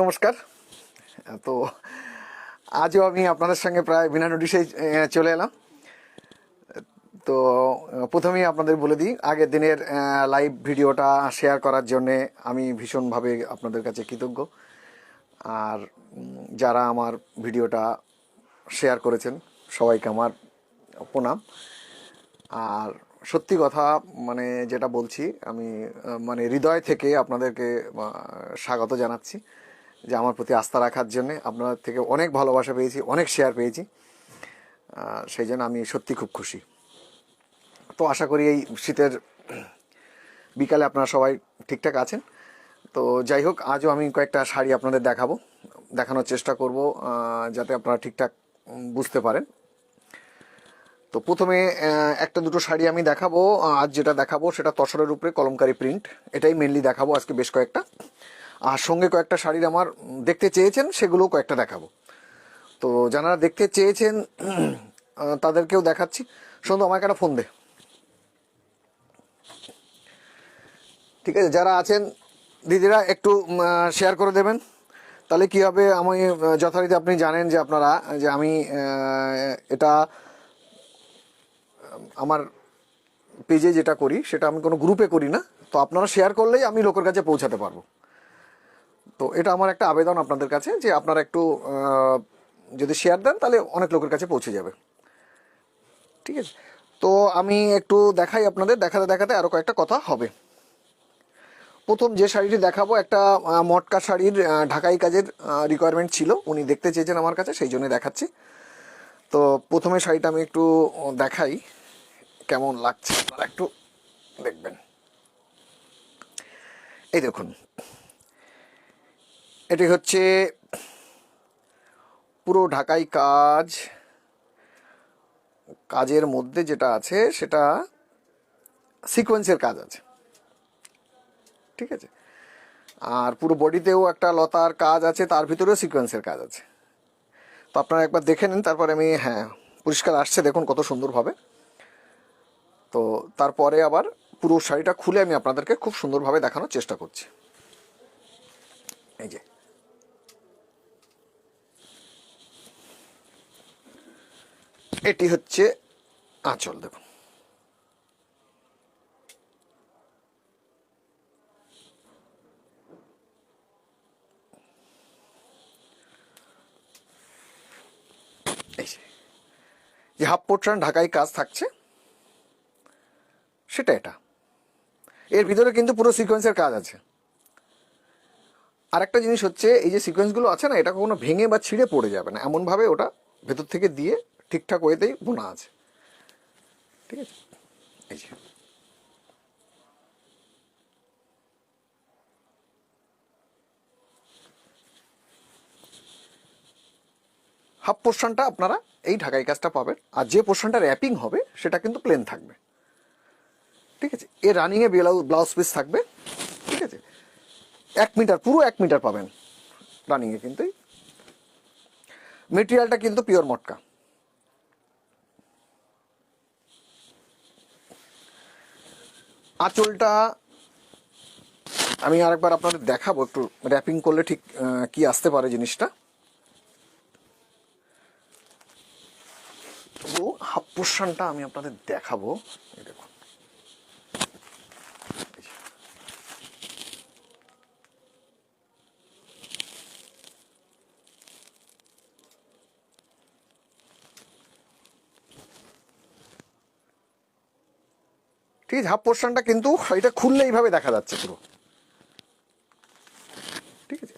নমস্কার। তো আজও আমি আপনাদের সঙ্গে প্রায় বিনা নোটিশেই চলে এলাম। তো প্রথমেই আপনাদের বলে দিই, আগের দিনের লাইভ ভিডিওটা শেয়ার করার জন্যে আমি ভীষণভাবে আপনাদের কাছে কৃতজ্ঞ। আর যারা আমার ভিডিওটা শেয়ার করেছেন সবাইকে আমার প্রণাম। আর সত্যি কথা মানে যেটা বলছি আমি মানে হৃদয় থেকে আপনাদেরকে স্বাগত জানাচ্ছি যে আমার প্রতি আস্থা রাখার জন্যে। আপনাদের থেকে অনেক ভালোবাসা পেয়েছি, অনেক শেয়ার পেয়েছি, সেই জন্য আমি সত্যি খুব খুশি। তো আশা করি এই শীতের বিকালে আপনারা সবাই ঠিকঠাক আছেন। তো যাই হোক, আজও আমি কয়েকটা শাড়ি আপনাদের দেখানোর চেষ্টা করব যাতে আপনারা ঠিকঠাক বুঝতে পারেন। তো প্রথমে একটা দুটো শাড়ি আমি দেখাবো। আজ যেটা দেখাবো সেটা তসরের উপরে কলমকারি প্রিন্ট, এটাই মেনলি দেখাবো আজকে বেশ কয়েকটা। আর সঙ্গে কয়েকটা শাড়ির আমার দেখতে চেয়েছেন, সেগুলোও কয়েকটা দেখাবো। তো যারা দেখতে চেয়েছেন তাদেরকেও দেখাচ্ছি। শুধু আমাকে একটা ফোন দে, ঠিক আছে? যারা আছেন দিদিরা একটু শেয়ার করে দেবেন, তাহলে কী হবে, আমি যথারীতি আপনি জানেন যে আপনারা যে আমি এটা আমার পেজে যেটা করি সেটা আমি কোনো গ্রুপে করি না। তো আপনারা শেয়ার করলেই আমি লোকের কাছে পৌঁছাতে পারবো। তো এটা আমার একটা আবেদন আপনাদের কাছে যে আপনারা একটু যদি শেয়ার দেন তাহলে অনেক লোকের কাছে পৌঁছে যাবে, ঠিক আছে? তো আমি একটু দেখাই আপনাদের, দেখাতে দেখাতে আরও কয়েকটা কথা হবে। প্রথম যে শাড়িটি দেখাবো একটা মটকা শাড়ির ঢাকাই কাজের রিকোয়ারমেন্ট ছিল, উনি দেখতে চেয়েছেন আমার কাছে, সেই জন্য দেখাচ্ছি। তো প্রথমে শাড়িটা আমি একটু দেখাই কেমন লাগছে, আপনারা একটু দেখবেন। এই দেখুন, এটি হচ্ছে পুরো ঢাকাই কাজের মধ্যে যেটা আছে সেটা সিকোয়েন্সের কাজ আছে, ঠিক আছে? আর পুরো বডিতেও একটা লতার কাজ আছে, তার ভিতরেও সিকোয়েন্সের কাজ আছে। তো আপনারা একবার দেখে নিন, তারপরে আমি পরিষ্কার আসছে দেখুন কত সুন্দরভাবে। তো তারপরে আবার পুরো শাড়িটা খুলে আমি আপনাদেরকে খুব সুন্দরভাবে দেখানোর চেষ্টা করছি। এই যে এটি হচ্ছে আঁচল, দেখুন। এই যে হাফ পোর্শন ঢাকাই কাজ থাকছে সেটা এটা, এর ভিতরে কিন্তু পুরো সিকোয়েন্সের কাজ আছে। আর একটা জিনিস হচ্ছে, এই যে সিকোয়েন্সগুলো আছে না, এটা কখনো ভেঙে বা ছিঁড়ে পড়ে যাবে না, এমনভাবে ওটা ভেতর থেকে দিয়ে ঠিকঠাক ওয়েতেই বোনা আছে, ঠিক আছে? এই যে হাফ পোর্শনটা আপনারা এই ঢাকাই কাজটা পাবেন, আর যে পোর্শনটা র্যাপিং হবে সেটা কিন্তু প্লেন থাকবে, ঠিক আছে? এর রানিংয়ে ব্লাউজ পিস থাকবে, ঠিক আছে? 1 মিটার, পুরো 1 মিটার পাবেন রানিংয়ে। কিন্তু মেটেরিয়ালটা কিন্তু পিওর মটকা। আঁচলটা আমি আরেকবার আপনাদের দেখাবো, একটু র্যাপিং করলে ঠিক কি আসতে পারে জিনিসটা। তো হাফ পোর্শনটা আমি আপনাদের দেখাবো, এই দেখুন। ঠিক আছে, হাফ পোর্শনটা কিন্তু এটা খুললে এইভাবে দেখা যাচ্ছে পুরো, ঠিক আছে?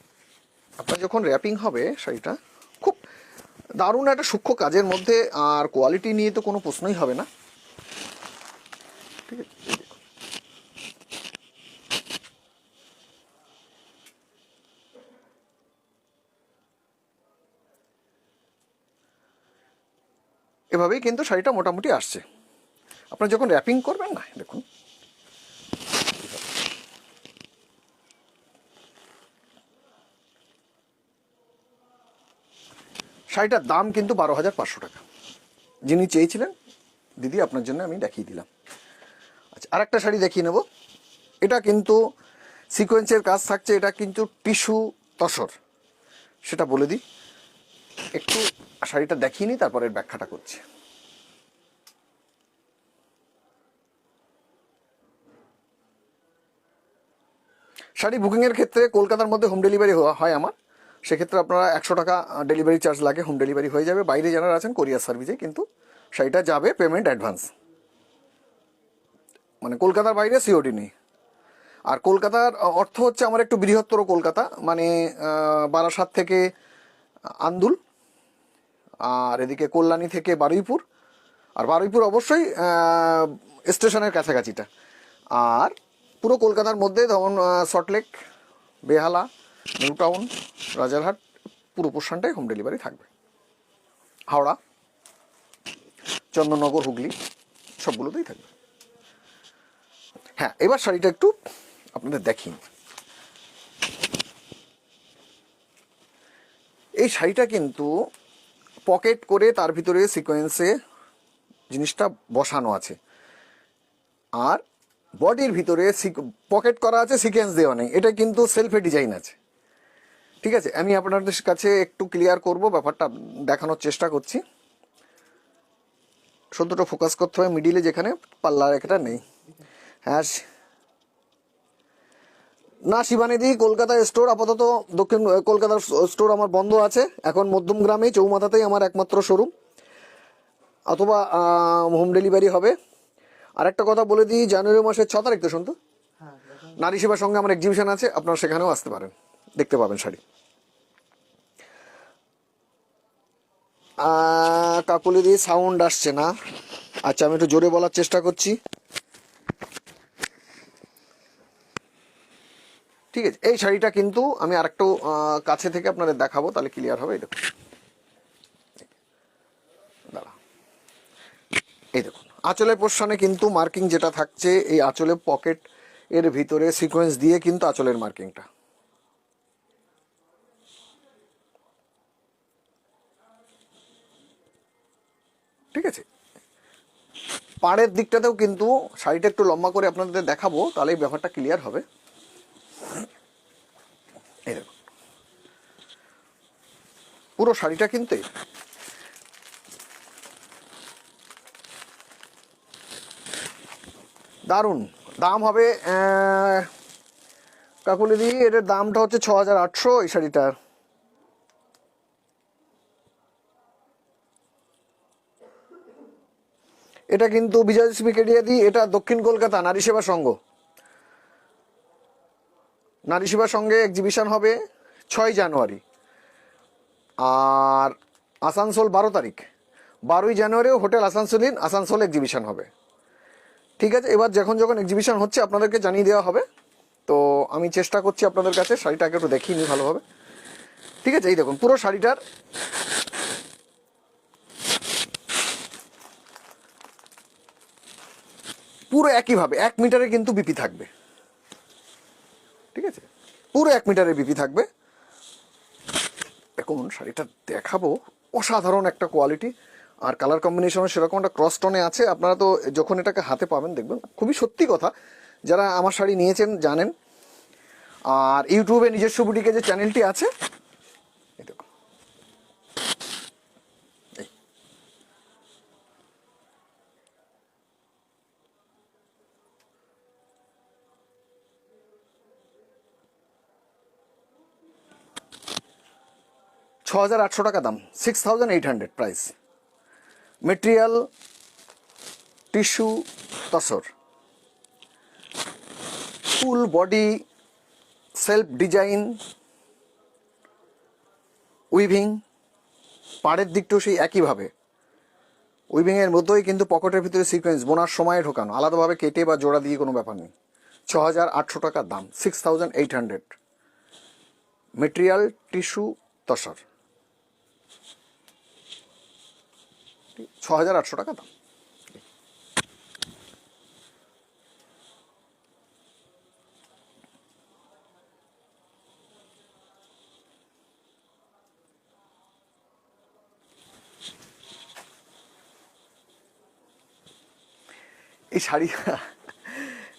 আপনার যখন র্যাপিং হবে শাড়িটা খুব দারুণ একটা সূক্ষ্ম কাজের মধ্যে, আর কোয়ালিটি নিয়ে তো কোনো প্রশ্নই হবে না, ঠিক আছে? এভাবেই কিন্তু শাড়িটা মোটামুটি আসছে। আপনারা যখন র্যাপিং করবেন না, দেখুন শাড়িটার দাম কিন্তু 12,500 টাকা। যিনি চেয়েছিলেন দিদি, আপনার জন্য আমি দেখিয়ে দিলাম। আচ্ছা, আর একটা শাড়ি দেখিয়ে নেব। এটা কিন্তু সিকোয়েন্সের কাজ থাকছে, এটা কিন্তু টিস্যু তসর, সেটা বলে দিই। একটু শাড়িটা দেখিয়ে নিই, তারপরে ব্যাখ্যাটা করছি। শাড়ি বুকিংয়ের ক্ষেত্রে কলকাতার মধ্যে হোম ডেলিভারি হয় আমার, সেক্ষেত্রে আপনারা 100 টাকা ডেলিভারি চার্জ লাগে, হোম ডেলিভারি হয়ে যাবে। বাইরে যারা আছেন কোরিয়ার সার্ভিসে কিন্তু শাড়িটা যাবে পেমেন্ট অ্যাডভান্স, মানে কলকাতার বাইরে সিওডি নেই। আর কলকাতার অর্থ হচ্ছে আমার একটু বৃহত্তর কলকাতা, মানে বারাসাত থেকে আন্দুল, আর এদিকে কল্যাণী থেকে বারুইপুর, আর বারুইপুর অবশ্যই স্টেশনের কাছাকাছিটা। আর পুরো কলকাতার মধ্যে যেমন সল্টলেক, বেহালা, নিউ টাউন, রাজারহাট, পুরো পোর্শনটাই হোম ডেলিভারি থাকবে। হাওড়া, চন্দননগর, হুগলি সবগুলোতেই থাকবে। হ্যাঁ, এবার শাড়িটা একটু আপনাদের দেখি। এই শাড়িটা কিন্তু পকেট করে তার ভিতরে সিকোয়েন্সে জিনিসটা বসানো আছে, আর বডির ভিতরে পকেট করা আছে, সিকোয়েন্স দেওয়া নেই। এটা কিন্তু সেলফে ডিজাইন আছে, ঠিক আছে? আমি আপনাদের কাছে একটু ক্লিয়ার করব ব্যাপারটা, দেখানোর চেষ্টা করছি। শুধুটা ফোকাস করতে হবে মিডিলে, যেখানে পাল্লার একটা নেই। হ্যাঁ না, শিবানিদি কলকাতা স্টোর আপাতত দক্ষিণ কলকাতার স্টোর আমার বন্ধ আছে এখন। মধ্যমগ্রামে চৌমাথাতেই আমার একমাত্র শোরুম, অথবা হোম ডেলিভারি হবে। আর একটা কথা বলে দিই, জানুয়ারি মাসের 6 তারিখ তো শুনতো নারী সেবার সঙ্গে আমার এক্সিবিশন আছে, আপনারা সেখানেও আসতে পারেন, দেখতে পাবেন শাড়ি। কাকুলি দিয়ে সাউন্ড আসছে না, আচ্ছা আমি একটু জোরে বলার চেষ্টা করছি, ঠিক আছে? এই শাড়িটা কিন্তু আমি আরেকটু কাছে থেকে আপনাদের দেখাবো, তাহলে ক্লিয়ার হবে। এই দেখুন, দাঁড়া, এই দেখুন আঁচলের পোর্শনে কিন্তু মার্কিং যেটা থাকছে, এই আঁচলে পকেট এর ভিতরে সিকোয়েন্স দিয়ে কিন্তু আঁচলের মার্কিংটা, ঠিক আছে? পাড়ের দিকটাতেও কিন্তু শাড়িটা একটু লম্বা করে আপনাদের দেখাবো, তাহলে এই ব্যাপারটা ক্লিয়ার হবে। এই দেখুন পুরো শাড়িটা কিন্তু দারুণ। দাম হবে কাকুলিদি, এটার দামটা হচ্ছে 6800 এই শাড়িটার। এটা কিন্তু বিজয়লক্ষ্মী কেডিয়াদি, এটা দক্ষিণ কলকাতা নারী সেবা সংঘ। নারী সেবা সংঘে এক্সিবিশন হবে 6 জানুয়ারি, আর আসানসোল 12 তারিখ। 12ই জানুয়ারিও হোটেল আসানসোলিন আসানসোল এক্সিবিশন হবে, ঠিক আছে? এবার যখন যখন এক্সিবিশন হচ্ছে আপনাদেরকে জানিয়ে দেওয়া হবে। তো আমি চেষ্টা করছি আপনাদের কাছে শাড়িটাকে একটু দেখিয়ে নিই ভালোভাবে, ঠিক আছে? এই দেখুন পুরো শাড়িটার পুরো একইভাবে 1 মিটারে কিন্তু বিপি থাকবে, ঠিক আছে? পুরো 1 মিটারের বিপি থাকবে। দেখুন শাড়িটা দেখাবো, অসাধারণ একটা কোয়ালিটি, আর কালার কম্বিনেশনও সেরকম একটা ক্রস টোনে আছে। আপনারা তো যখন এটাকে হাতে পাবেন দেখবেন, খুবই সত্যি কথা, যারা আমার শাড়ি নিয়েছেন জানেন। আর ইউটিউবে নিজস্ব বুটিকে যে চ্যানেলটি আছে, এই দেখুন, $6800 টাকা দাম, 6800 price. Material tissue tussar, full body self design weaving, পাড়ের দিকটাও সেই একইভাবে উইভিংয়ের মধ্যেই কিন্তু পকেটের ভিতরে সিকোয়েন্স বোনার সময় ঢোকানো, আলাদাভাবে কেটে বা জোড়া দিয়ে কোনো ব্যাপার নেই। 6800 টাকা দাম, 6800। মেটেরিয়াল টিস্যু তসর, 6800 টাকা দাম। এই শাড়ি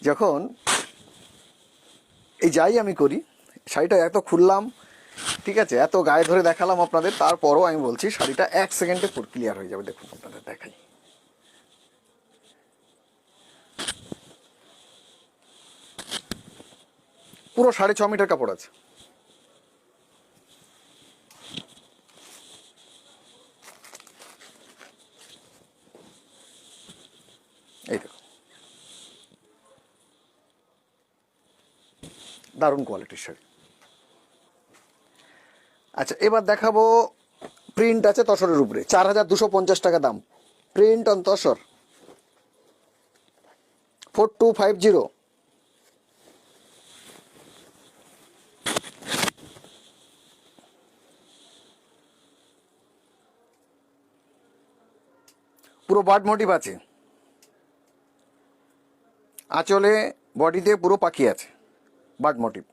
যখন এই যাই আমি করি, শাড়িটা এত খুললাম, ঠিক আছে, এত গায়ে ধরে দেখালাম আপনাদের, তারপরও আমি বলছি শাড়িটা 1 সেকেন্ডে পুরো ক্লিয়ার হয়ে যাবে। দেখুন আপনাদের দেখাই, পুরো 6.5 মিটার কাপড় আছে। এই দেখো, দারুণ কোয়ালিটির শাড়ি। আচ্ছা, এবার দেখাবো প্রিন্ট আছে তসরের উপরে, 4,250 টাকা দাম, প্রিন্ট অন তসর, 4250। পুরো বার্ড মোটিভ আছে, আঁচলে বডিতে পুরো পাখি আছে, বার্ড মোটিভ।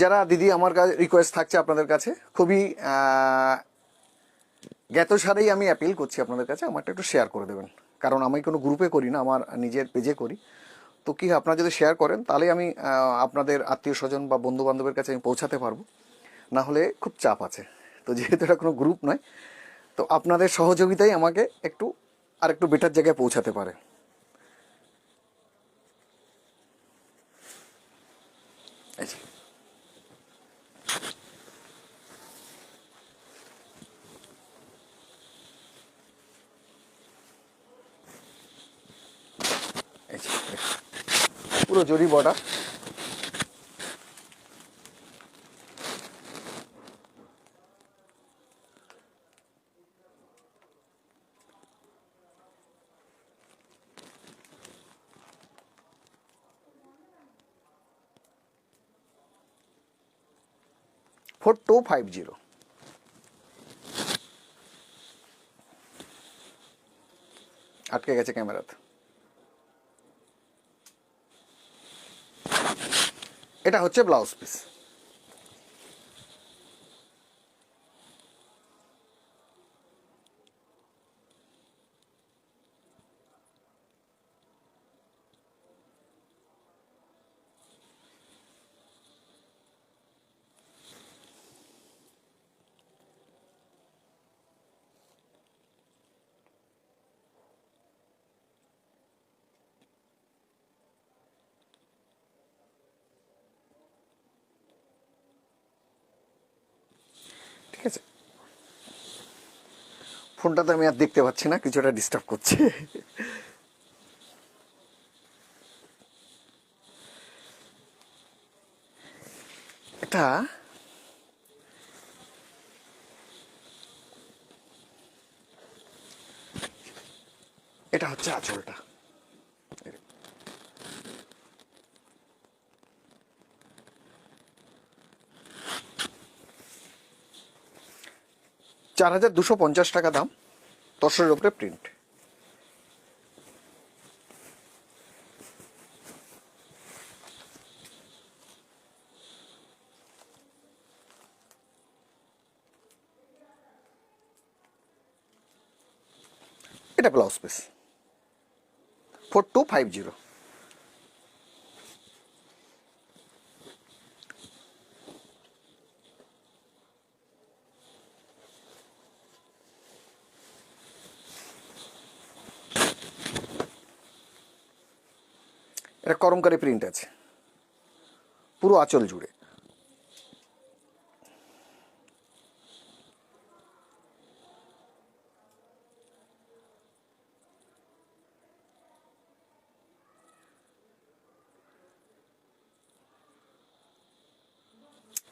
যারা দিদি, আমার কাছে রিকোয়েস্ট থাকছে আপনাদের কাছে, খুবই জ্ঞাত সারেই আমি অ্যাপিল করছি আপনাদের কাছে, আমারটা একটু শেয়ার করে দেবেন। কারণ আমি কোনো গ্রুপে করি না, আমার নিজের পেজে করি। তো কী, আপনারা যদি শেয়ার করেন তাহলে আমি আপনাদের আত্মীয় স্বজন বা বন্ধু বান্ধবের কাছে আমি পৌঁছাতে পারবো, না হলে খুব চাপ আছে। তো যেহেতু এটা কোনো গ্রুপ নয়, তো আপনাদের সহযোগিতাই আমাকে একটু আর একটু বেটার জায়গায় পৌঁছাতে পারে। এই যে, এই যে দেখুন, পুরো zari border, four two five zero. আটকে গেছে ক্যামেরাতে। এটা হচ্ছে ব্লাউজ পিস। ঠিক আছে, ফোনটাতে আমি আর দেখতে পাচ্ছি না, কিছুটা ডিস্টার্ব করছে। এটা এটা হচ্ছে আঁচলটা। $4,250 দাম, তসরের উপরে প্রিন্ট। এটা ব্লাউজ পিস, 4250। এটা করমকারি প্রিন্ট আছে পুরো আঁচল জুড়ে।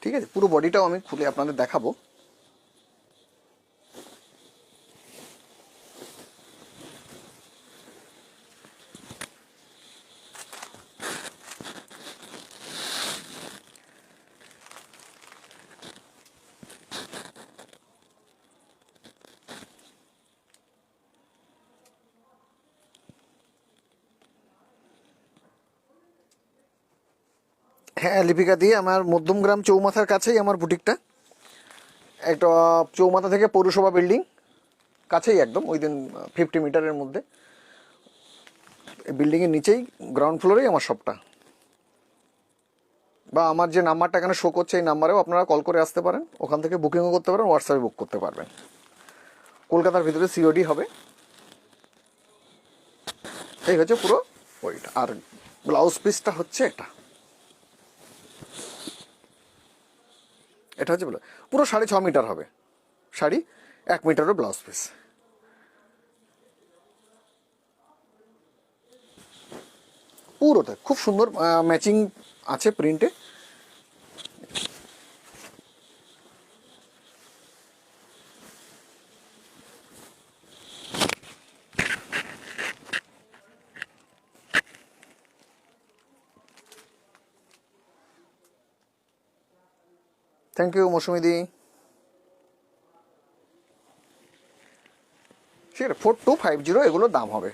ঠিক আছে, পুরো বডিটাও আমি খুলে আপনাদের দেখাবো। হ্যাঁ, লিপিকা দিয়ে আমার মধ্যমগ্রাম চৌমাথার কাছেই আমার বুটিকটা, একটা চৌমাথা থেকে পৌরসভা বিল্ডিং কাছেই একদম, ওই দিন 50 মিটারের মধ্যে। এই বিল্ডিংয়ের নিচেই গ্রাউন্ড ফ্লোরেই আমার শপটা, বা আমার যে নাম্বারটা এখানে শো করছে এই নাম্বারেও আপনারা কল করে আসতে পারেন, ওখান থেকে বুকিংও করতে পারেন, হোয়াটসঅ্যাপে বুক করতে পারবেন। কলকাতার ভিতরে সিওডি হবে। এই হচ্ছে পুরো ওইটা। আর ব্লাউজ পিসটা হচ্ছে এটা, এটা হচ্ছে পুরো 6.5 মিটার হবে শাড়ি, 1 মিটারও ব্লাউজ পিস। পুরোতে খুব সুন্দর ম্যাচিং আছে প্রিন্টে। Thank you মৌসুমিদি। ঠিক আছে, 4250 এগুলোর দাম হবে।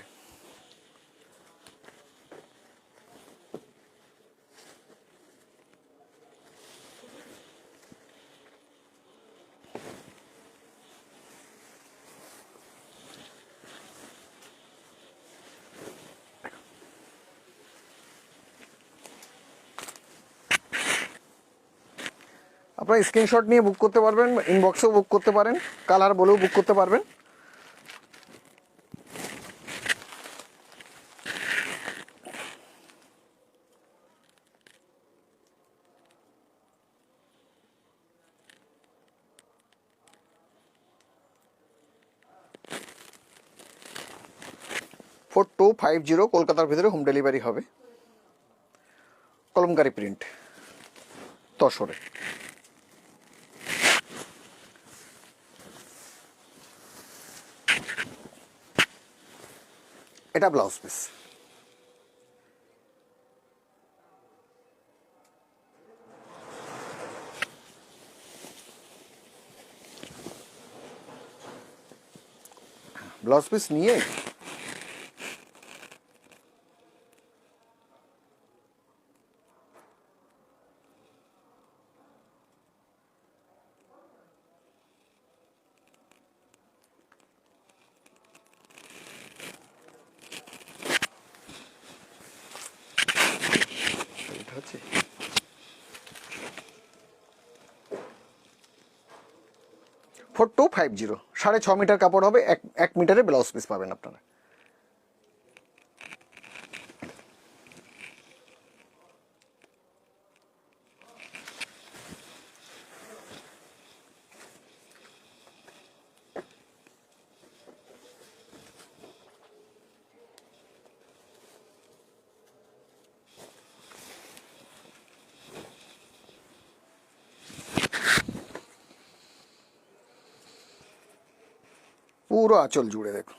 আপনারা স্ক্রিনশট নিয়ে বুক করতে পারবেন, ইনবক্সেও বুক করতে পারেন, কালার বলেও বুক করতে পারবেন। ফোর 4250 কলকাতার ভিতরে হোম ডেলিভারি হবে। কলমকারি প্রিন্ট, তসরে। এটা ব্লাউজ পিস। ব্লাউজ পিস নিয়ে এটা হচ্ছে 4250, 6.5 মিটার কাপড় হবে, 1 মিটারে ব্লাউজ পিস পাবেন আপনারা। পুরো আঁচল জুড়ে দেখুন।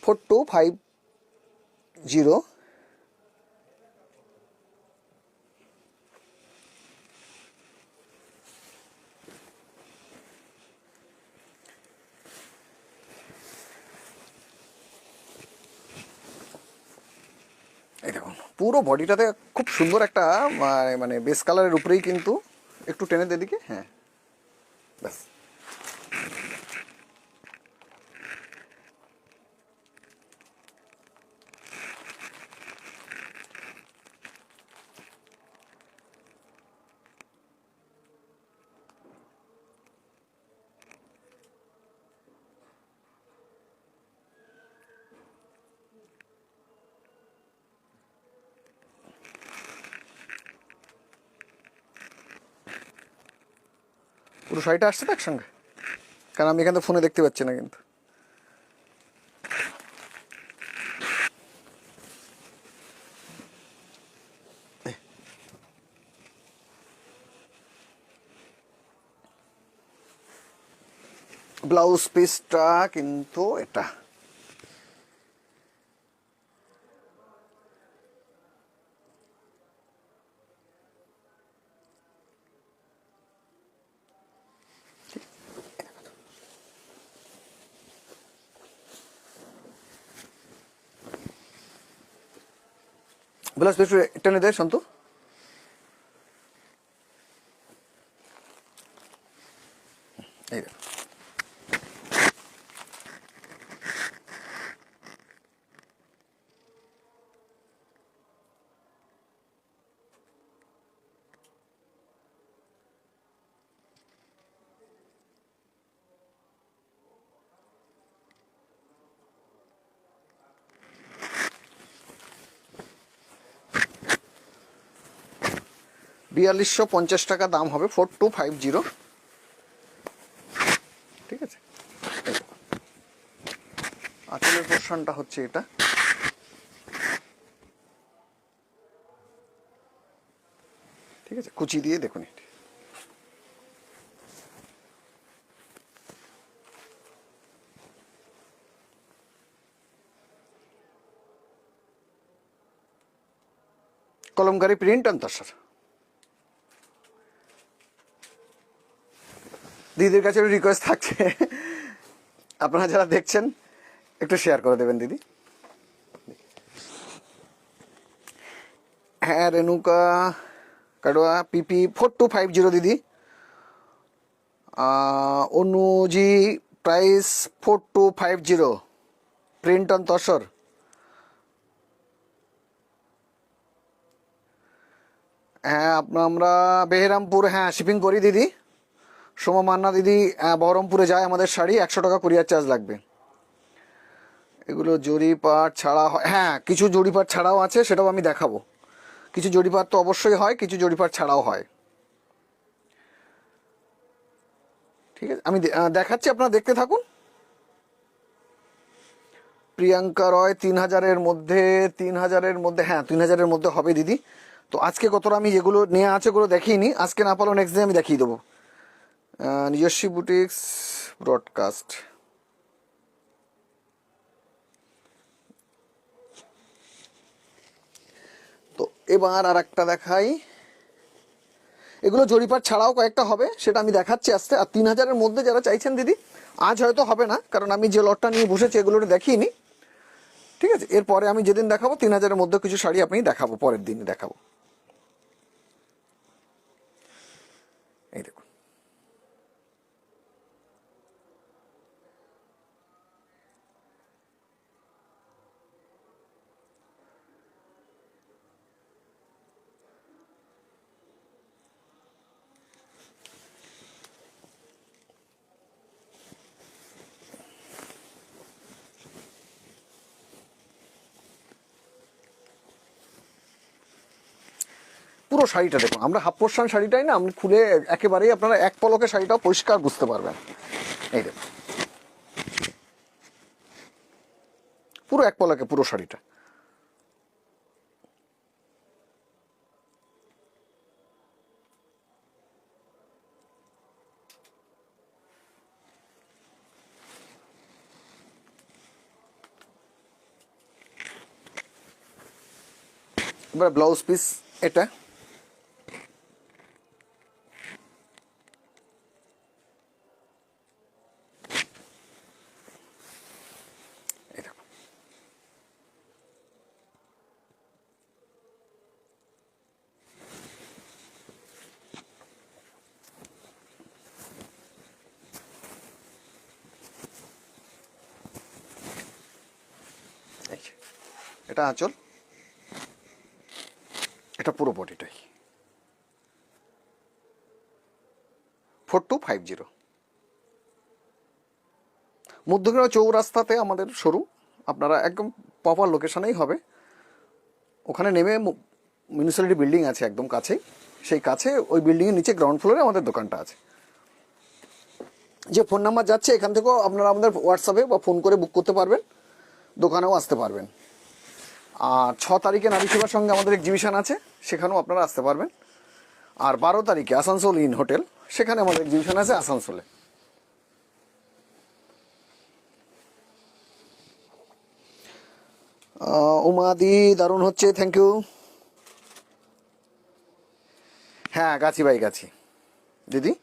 ফোর 4250। এই দেখুন পুরো বডিটাতে খুব সুন্দর একটা মানে বেস কালারের উপরেই, কিন্তু একটু টেনে দিকে, হ্যাঁ ব্যাস। পুরো শাড়িটা আসছে তো একসঙ্গে, কারণ আমি এখান থেকে ফোনে দেখতে পাচ্ছি না কিন্তু। ব্লাউজ পিসটা কিন্তু এটা ব্লাউজ পিস টেনে দেয় সন্তু। এই দেখুন। $4250 দাম হবে, 4250। ঠিক আছে, আঁচলের পোর্শনটা হচ্ছে এটা। ঠিক আছে, কুচি দিয়ে দেখুন এটা। Kalamkari print and tussar. দিদির কাছে রিকোয়েস্ট থাকছে, আপনারা যারা দেখছেন একটু শেয়ার করে দেবেন দিদি। হ্যাঁ, রেণুকা কাডোয়া, পিপি 4250 দিদি। অনুজি প্রাইস 4250, প্রিন্ট অন তসর। হ্যাঁ, আমরা বেহরামপুর, হ্যাঁ শিপিং করি দিদি। সোমা মান্না দিদি, বহরমপুরে যায় আমাদের শাড়ি, $100 কুরিয়ার চার্জ লাগবে। এগুলো জরিপাট ছাড়া হয়, হ্যাঁ কিছু জরিপাট ছাড়াও আছে, সেটাও আমি দেখাবো। কিছু জরিপাট তো অবশ্যই হয়, কিছু জরিপাট ছাড়াও হয়। ঠিক আছে, আমি দেখাচ্ছি, আপনারা দেখতে থাকুন। প্রিয়াঙ্কা রয় 3000-এর মধ্যে, 3000-এর মধ্যে, হ্যাঁ 3000-এর মধ্যে হবে দিদি। তো আজকে কতটা আমি যেগুলো নেওয়া আছে ওগুলো দেখিয়ে নিই, আজকে না পারলেও নেক্সট ডে আমি দেখিয়ে দেবো। নিজস্বী বুটিক্স ব্রডকাস্ট। তো এবার আর একটা দেখাই, এগুলো জরিপাট ছাড়াও কয়েকটা হবে, সেটা আমি দেখাচ্ছি আস্তে। আর 3000-এর মধ্যে যারা চাইছেন দিদি, আজ হয়তো হবে না, কারণ আমি যে লটটা নিয়ে বসেছি এগুলোটা দেখিয়ে নিই। ঠিক আছে, এরপরে আমি যেদিন দেখাবো 3000-এর মধ্যে কিছু শাড়ি আপনি দেখাবো, পরের দিন দেখাবো। এই দেখুন, পুরো শাড়িটা দেখুন। আমরা হাফ পোর্শন শাড়িটাই না, আপনি খুলে একেবারেই আপনারা এক পলকে শাড়িটাও পরিষ্কার বুঝতে পারবেন। এই দেখুন, পুরো এক পলকে পুরো শাড়িটা। এবার ব্লাউজ পিস এটা, এটা আঁচল, এটা পুরো বডিটাই। 4250। মধ্যগ্রাম চৌরাস্তাতে আমাদের শোরুম, আপনারা একদম প্রপার লোকেশনেই হবে। ওখানে নেমে মিউনিসিপ্যালিটি বিল্ডিং আছে একদম কাছেই, সেই কাছে ওই বিল্ডিংয়ের নিচে গ্রাউন্ড ফ্লোরে আমাদের দোকানটা আছে। যে ফোন নাম্বার যাচ্ছে এখান থেকেও আপনারা আমাদের হোয়াটসঅ্যাপে বা ফোন করে বুক করতে পারবেন, দোকানেও আসতে পারবেন। আর 6 তারিখে নারী সেবার সঙ্গে আমাদের এক্সিবিশন আছে, সেখানেও আপনারা আসতে পারবেন। আর 12 তারিখে আসানসোল ইন হোটেল, সেখানে আমাদের এক্সিবিশন আছে আসানসোলে। উমাদি দারুণ হচ্ছে, থ্যাংক ইউ। হ্যাঁ গাছি ভাই, গাছি দিদি।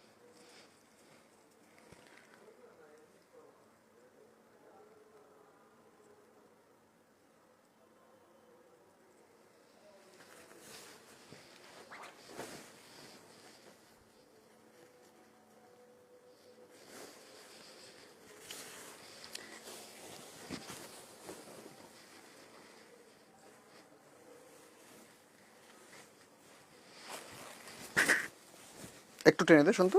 একটু টেনে দে শুনতো।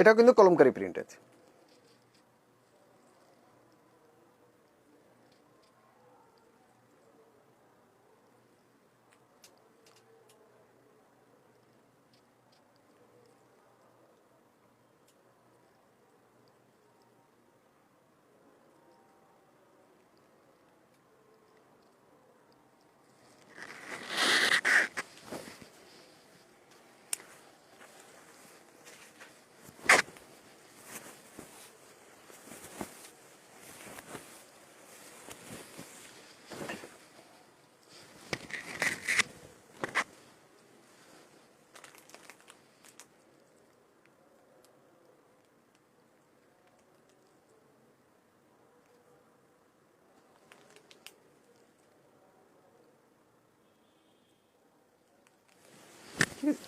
এটাও কিন্তু কলমকারি প্রিন্ট আছে।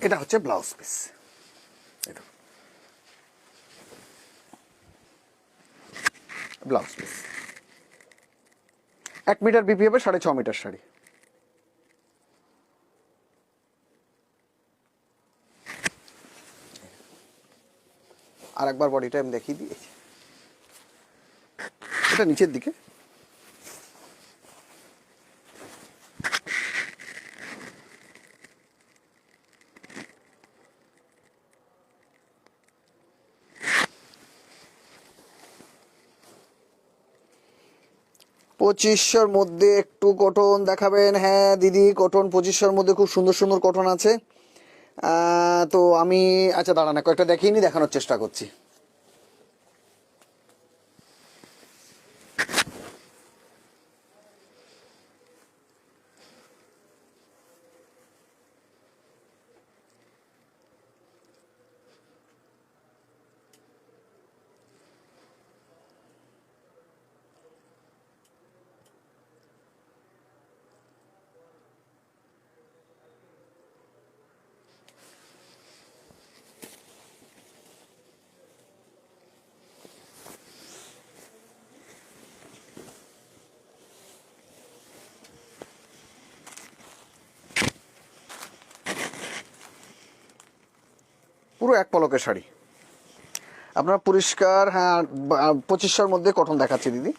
এটা হচ্ছে blouse piece. Blouse piece 1 metre BP হবে, 6.5 মিটার শাড়ি। আর একবার বডিটা আমি দেখিয়ে দিয়েছি, এটা নিচের দিকে। পঁচিশশোর মধ্যে একটু কটন দেখাবেন? হ্যাঁ দিদি, কটন 2500-র মধ্যে খুব সুন্দর সুন্দর কটন আছে। তো আমি আচ্ছা দাঁড়ান, কয়েকটা দেখিয়ে নি, দেখানোর চেষ্টা করছি। পুরো এক পলকের শাড়ি আপনার পরিষ্কার। হ্যাঁ 2500-র মধ্যে কটন দেখাচ্ছি দিদি।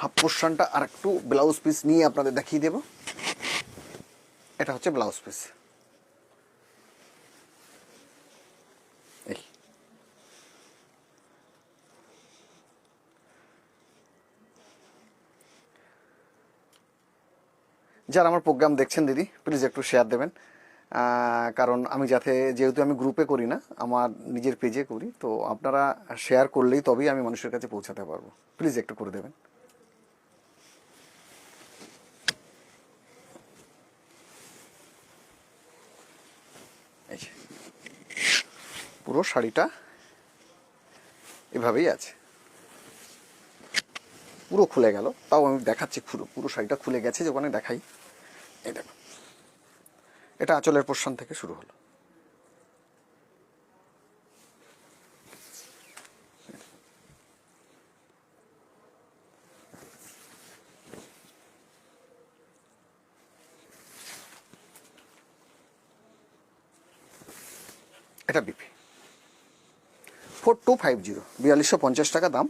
হাফ পোর্শনটা আর একটু ব্লাউজ পিস নিয়ে আপনাদের দেখিয়ে দেব। এটা হচ্ছে ব্লাউজ পিস। এই যারা আমার প্রোগ্রাম দেখছেন দিদি, প্লিজ একটু শেয়ার দেবেন, কারণ আমি যেহেতু আমি গ্রুপে করি না, আমার নিজের পেজে করি, তো আপনারা শেয়ার করলেই তবেই আমি মানুষের কাছে পৌঁছাতে পারবো। প্লিজ একটু করে দেবেন। এই পুরো শাড়িটা এভাবেই আছে, পুরো খুলে গেল, তাও আমি দেখাচ্ছি। পুরো শাড়িটা খুলে গেছে, যখন দেখাই। এই দেখো, এটা আঁচলের পোর্শন থেকে শুরু হলো। এটা বিপি 4250, 4250 টাকা দাম।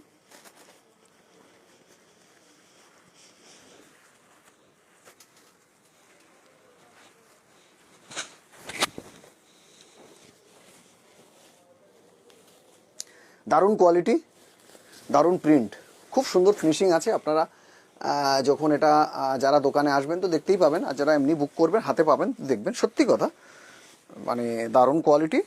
দারুণ কোয়ালিটি, দারুণ প্রিন্ট, খুব সুন্দর ফিনিশিং আছে। আপনারা যখন এটা যারা দোকানে আসবেন তো দেখতেই পাবেন, আর যারা এমনি বুক করবেন হাতে পাবেন, দেখবেন সত্যি কথা, মানে দারুণ কোয়ালিটি।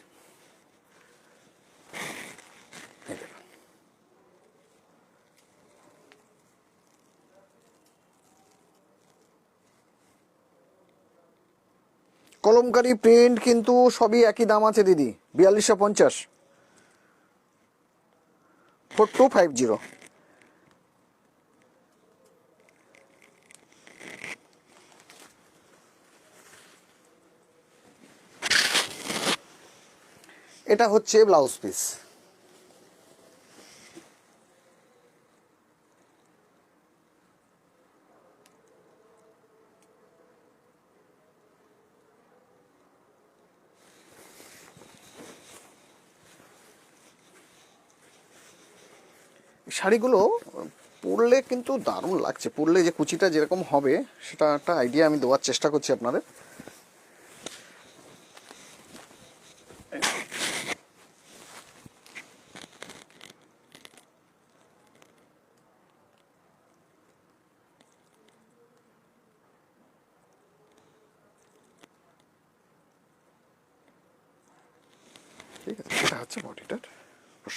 কলমকারি প্রিন্ট কিন্তু সবই একই দাম আছে দিদি, 4250। 4250। এটা হচ্ছে ব্লাউজ পিস। শাড়িগুলো পরলে কিন্তু দারুণ লাগছে, পরলে যে কুচিটা যেরকম হবে সেটা একটা আইডিয়া আমি দেওয়ার চেষ্টা করছি আপনাদের। ঠিক আছে, এটা হচ্ছে বডিটার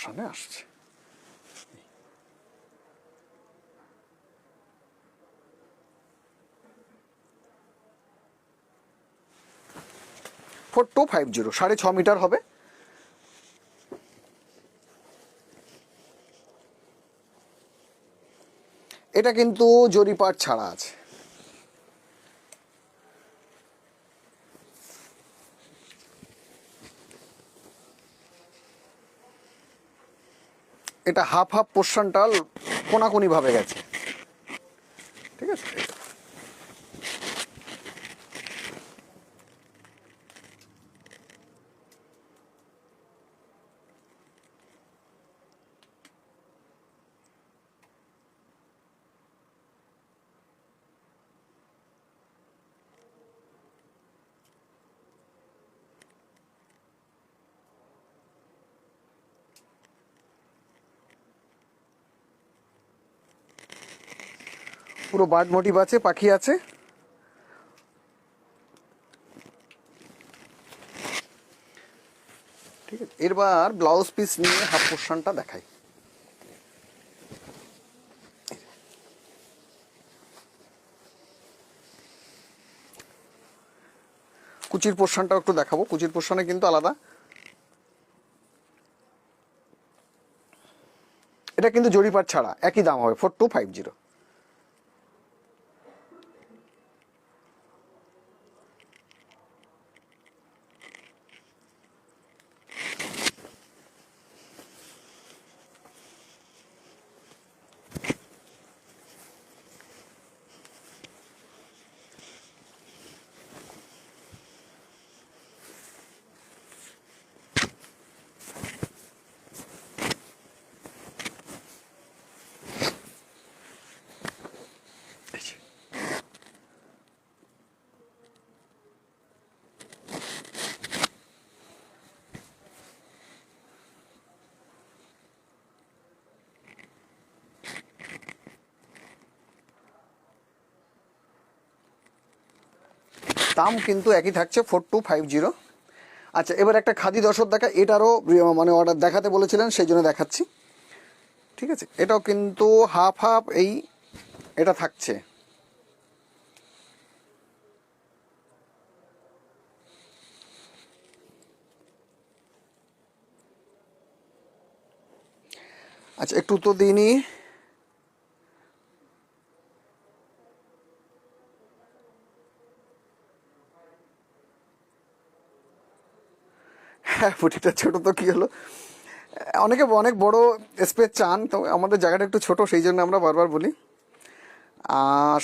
সামনে আসছে। ফোর টু 6.5 মিটার হবে। এটা কিন্তু জরিপাট ছাড়া আছে। এটা হাফ হাফ পোর্শনটা কোনাকুনি ভাবে গেছে, ঠিক আছে। পুরো বার্ড মোটিভ আছে, পাখি আছে। ঠিক আছে, এবার ব্লাউজ পিস নিয়ে হাফ পোর্শনটা দেখাই। কুচির পোর্শনটা একটু দেখাবো, কুচির পোর্শনে কিন্তু আলাদা। এটা কিন্তু জরিপাট ছাড়া, একই দাম হবে 4250। দাম কিন্তু একই থাকছে 4250। আচ্ছা, এবার একটা খাদি দর্শক দেখা, এটারও মানে অর্ডার দেখাতে বলেছিলেন, সেই জন্য দেখাচ্ছি। ঠিক আছে, এটাও কিন্তু হাফ হাফ এই এটা থাকছে। আচ্ছা, একটু তো দিনই। হ্যাঁ, ফুটিটা ছোট তো কি হলো, অনেকে অনেক বড় স্পেস চান, তো আমাদের জায়গাটা একটু ছোট, সেই জন্য আমরা বারবার বলি।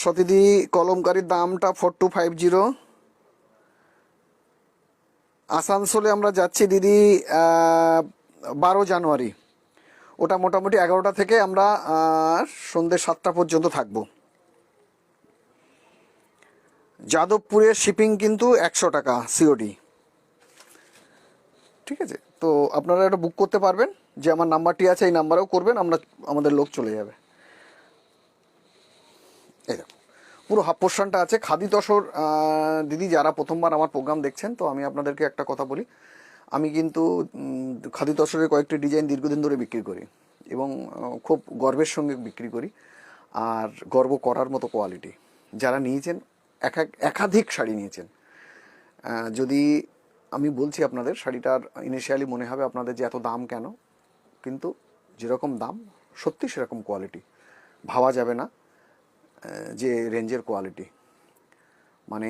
সতীদি কলমকারির দামটা 4250। আসানসোলে আমরা যাচ্ছি দিদি 12 জানুয়ারি। ওটা মোটামুটি 11টা থেকে আমরা সন্ধ্যে 7টা পর্যন্ত থাকবো। যাদবপুরের শিপিং কিন্তু 100 টাকা সিওডি। ঠিক আছে, তো আপনারা এটা বুক করতে পারবেন, যে আমার নাম্বারটি আছে এই নাম্বারেও করবেন, আমাদের লোক চলে যাবে। এই দেখো, পুরো হাফ পোর্শনটা আছে। খাদি তসর দিদি যারা প্রথমবার আমার প্রোগ্রাম দেখছেন, তো আমি আপনাদেরকে একটা কথা বলি, আমি কিন্তু খাদি তসরের কয়েকটি ডিজাইন দীর্ঘদিন ধরে বিক্রি করি, এবং খুব গর্বের সঙ্গে বিক্রি করি, আর গর্ব করার মতো কোয়ালিটি। যারা নিয়েছেন, একাধিক শাড়ি নিয়েছেন, যদি আমি বলছি আপনাদের, শাড়িটার ইনিশিয়ালি মনে হবে আপনাদের যে এত দাম কেন, কিন্তু যেরকম দাম সত্যি সেরকম কোয়ালিটি, ভাবা যাবে না যে রেঞ্জের কোয়ালিটি। মানে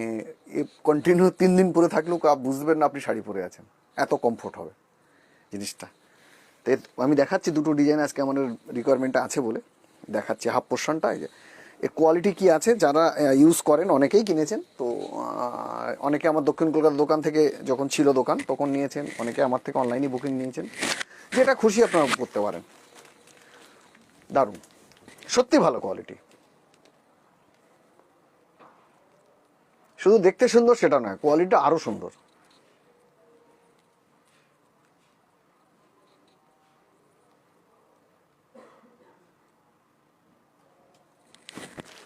এ কন্টিনিউ 3 দিন পরে থাকলেও বুঝবেন না আপনি শাড়ি পরে আছেন, এত কমফোর্ট হবে জিনিসটা। তো আমি দেখাচ্ছি দুটো ডিজাইন আজকে আমাদের রিকোয়ারমেন্টটা আছে বলে দেখাচ্ছি। হাফ পোর্শনটা এই যে এর কোয়ালিটি কী আছে, যারা ইউজ করেন অনেকেই কিনেছেন, তো অনেকে আমার দক্ষিণ কলকাতার দোকান থেকে যখন ছিল দোকান তখন নিয়েছেন, অনেকে আমার থেকে অনলাইনে বুকিং নিয়েছেন, যেটা খুশি আপনারা করতে পারেন। দারুণ, সত্যি ভালো কোয়ালিটি। শুধু দেখতে সুন্দর সেটা নয়, কোয়ালিটিটা আরও সুন্দর।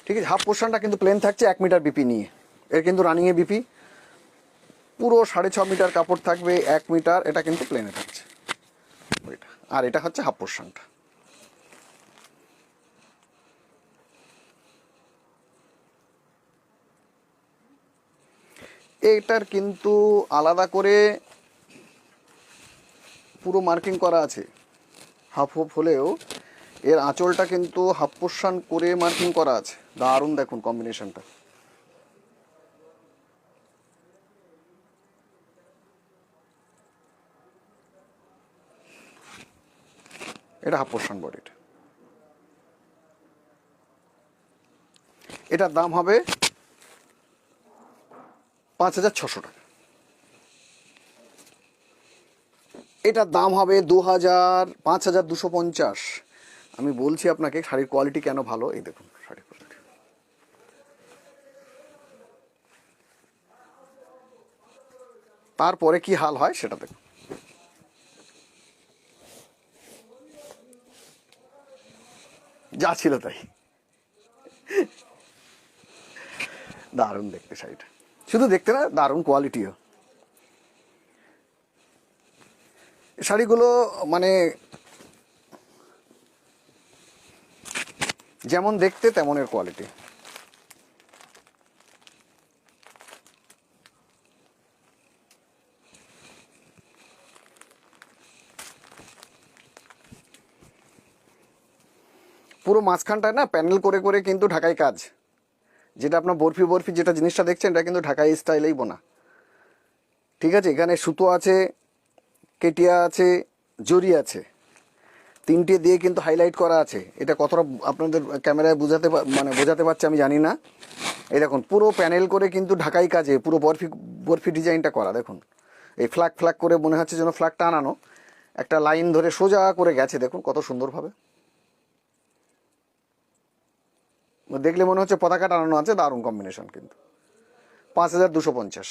ঠিক আছে, হাফ পোর্শনটা কিন্তু প্লেন থাকছে 1 মিটার বিপি নিয়ে। এর কিন্তু রানিংয়ে বিপি পুরো 6.5 মিটার কাপড় থাকবে, 1 মিটার, এটা কিন্তু প্লেনে থাকছে ওইটা। আর এটা হচ্ছে হাফ পোর্শনটা। এটার কিন্তু আলাদা করে পুরো মার্কিং করা আছে, হাফ হাফ হলেও এর আঁচলটা কিন্তু হাফ পোর্শন করে মার্কিং করা আছে। দারুণ, দেখুন কম্বিনেশনটা। এটা হাফ পোর্শন বডিটা। এটার দাম হবে 5,600 টাকা। এটার দাম হবে 5,250। আমি বলছি আপনাকে শাড়ির কোয়ালিটি কেন ভালো, এই দেখুন শাড়ির কোয়ালিটি। তারপরে কি হাল হয় সেটা দেখুন। যা ছিল তাই। দারুণ দেখতে শাড়িটা, শুধু দেখতে না, দারুণ কোয়ালিটিও। শাড়িগুলো মানে যেমন দেখতে তেমনের কোয়ালিটি। পুরো মাঝখানটায় না প্যানেল করে করে কিন্তু ঢাকাই কাজ, যেটা আপনার বরফি বরফি যেটা জিনিসটা দেখছেন এটা কিন্তু ঢাকাই স্টাইলেই বোনা। ঠিক আছে, এখানে সুতো আছে, কেটিয়া আছে, জরি আছে, 3টে দিয়ে কিন্তু হাইলাইট করা আছে। এটা কতটা আপনাদের ক্যামেরায় বোঝাতে পারছে আমি জানি না। এই দেখুন পুরো প্যানেল করে কিন্তু ঢাকাই কাজে পুরো বরফি বরফি ডিজাইনটা করা। দেখুন এই ফ্ল্যাগ ফ্ল্যাগ করে মনে হচ্ছে যেন ফ্ল্যাগটা আনানো, একটা লাইন ধরে সোজা করে গেছে, দেখুন কত সুন্দরভাবে। দেখলে মনে হচ্ছে পতাকা টানানো আছে। দারুণ কম্বিনেশন কিন্তু। 5,250।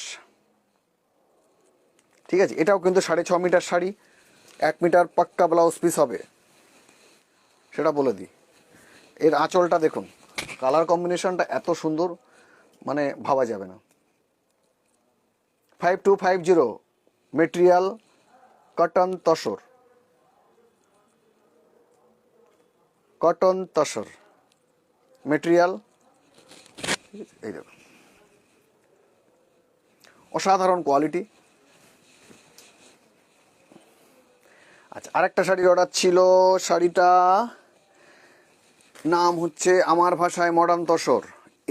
ঠিক আছে, এটাও কিন্তু 6.5 মিটার শাড়ি, 1 মিটার পাক্কা ব্লাউজ পিস হবে, সেটা বলে দিই। এর আঁচলটা দেখুন, কালার কম্বিনেশনটা এত সুন্দর, মানে ভাবা যাবে না। 5250 material cotton tussar, cotton tussar material. এই দেখুন অসাধারণ কোয়ালিটি। আচ্ছা, আরেকটা শাড়ির অর্ডার ছিল, শাড়িটা নাম হচ্ছে আমার ভাষায় মডার্ন তসর।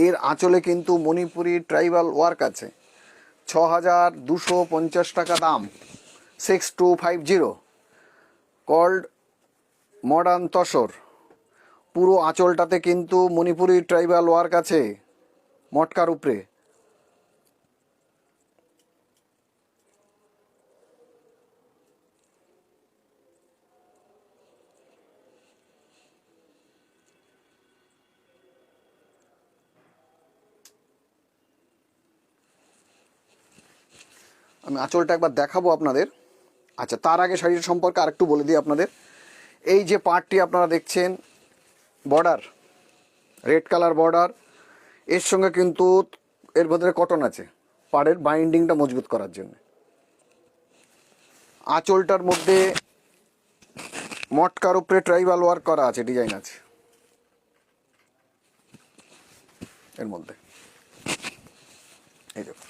এর আঁচলে কিন্তু মণিপুরি ট্রাইবাল ওয়ার্ক আছে। 6,250 টাকা দাম, 6250, কল্ড মডার্ন তসর। পুরো আঁচলটাতে কিন্তু মণিপুরি ট্রাইবাল ওয়ার্ক আছে মটকার উপরে। আমি আঁচলটা একবার দেখাবো আপনাদের। আচ্ছা, তার আগে শাড়ির সম্পর্কে আরেকটু বলে দিই আপনাদের। এই যে পার্টটি আপনারা দেখছেন, বর্ডার, রেড কালার বর্ডার, এর সঙ্গে কিন্তু এর ভেতরে কটন আছে পাড়ের বাইন্ডিংটা মজবুত করার জন্য। আঁচলটার মধ্যে মটকার উপরে ট্রাইবাল ওয়ার্ক করা আছে, ডিজাইন আছে এর মধ্যে। এই দেখুন,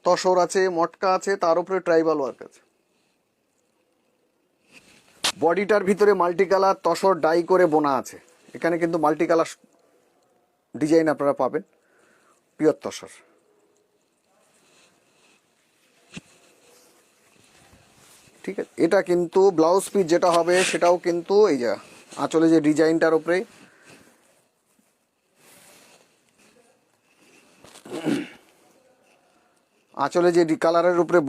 তসর আছে, মটকা আছে, তার উপরে ট্রাইবাল ওয়ার্ক আছে। বডিটার ভিতরে মাল্টি কালার তসর ডাই করে বোনা আছে। এখানে কিন্তু মাল্টি কালার ডিজাইন আপনারা পাবেন, পিওর তসর। ঠিক আছে, এটা কিন্তু ব্লাউজ পিস যেটা হবে সেটাও কিন্তু এই যে আঁচলে যে ডিজাইনটার উপরে আঁচলে যে কালারের উপরে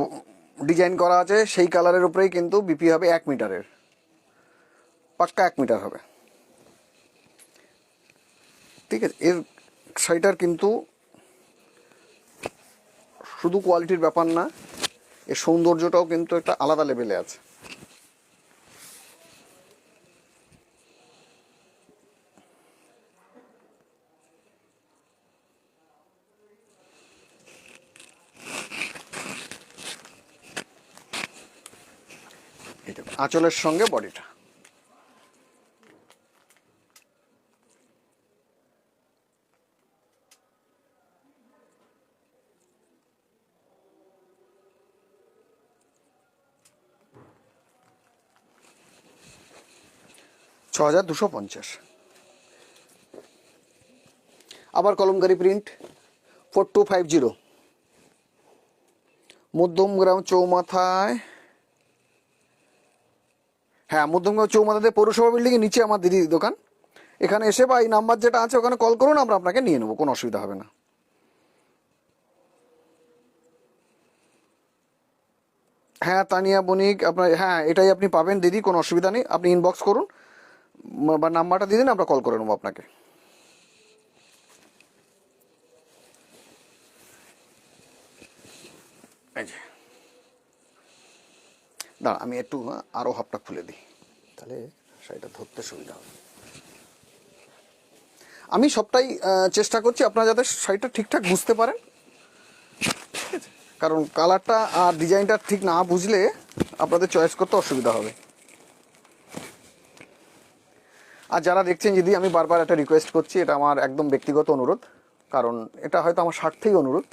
ডিজাইন করা আছে সেই কালারের উপরেই কিন্তু বিপি হবে 1 মিটারের, পাক্কা 1 মিটার হবে। ঠিক আছে, এর শাড়িটার কিন্তু শুধু কোয়ালিটির ব্যাপার না, এর সৌন্দর্যটাও কিন্তু একটা আলাদা লেভেলে আছে। আঁচলের সঙ্গে বডিটা। $6,250। আবার কলমকারি প্রিন্ট 4250, মধ্যমগ্রাম চৌমাথায়, হ্যাঁ মধ্যমগ্রাম চৌমাথাতে পৌরসভা বিল্ডিংয়ের নিচে আমার দিদির দোকান। এখানে এসে বা এই নাম্বার যেটা আছে ওখানে কল করুন, আমরা আপনাকে নিয়ে নেবো, কোনো অসুবিধা হবে না। হ্যাঁ তানিয়া বণিক আপনার, হ্যাঁ এটাই আপনি পাবেন দিদি, কোনো অসুবিধা নেই। আপনি ইনবক্স করুন বা নাম্বারটা দিয়ে দিন, আমরা কল করে নেবো আপনাকে। এই যে দাঁড়া, আমি একটু আরও হাফটা খুলে দিই, তাহলে শাড়িটা ধরতে সুবিধা হবে। আমি সবটাই চেষ্টা করছি আপনারা যাতে শাড়িটা ঠিকঠাক বুঝতে পারেন, ঠিক আছে? কারণ কালারটা আর ডিজাইনটা ঠিক না বুঝলে আপনাদের চয়েস করতে অসুবিধা হবে। আর যারা দেখছেন, যদি আমি বারবার একটা রিকোয়েস্ট করছি, এটা আমার একদম ব্যক্তিগত অনুরোধ, কারণ এটা হয়তো আমার স্বার্থেই অনুরোধ,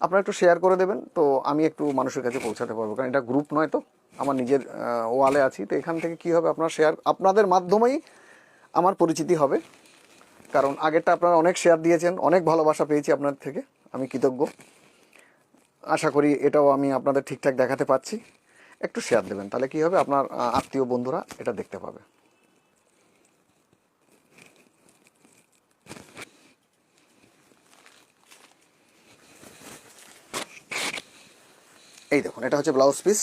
আপনারা একটু শেয়ার করে দেবেন, তো আমি একটু মানুষের কাছে পৌঁছাতে পারবো। কারণ এটা গ্রুপ নয়, তো আমার নিজের ওয়ালে আছি, তো এখান থেকে কী হবে, আপনারা শেয়ার, আপনাদের মাধ্যমেই আমার পরিচিতি হবে। কারণ আগেরটা আপনারা অনেক শেয়ার দিয়েছেন, অনেক ভালোবাসা পেয়েছি আপনাদের থেকে, আমি কৃতজ্ঞ। আশা করি এটাও আমি আপনাদের ঠিকঠাক দেখাতে পাচ্ছি। একটু শেয়ার দেবেন, তাহলে কী হবে, আপনার আত্মীয় বন্ধুরা এটা দেখতে পাবে। এই দেখুন, এটা হচ্ছে ব্লাউজ পিস।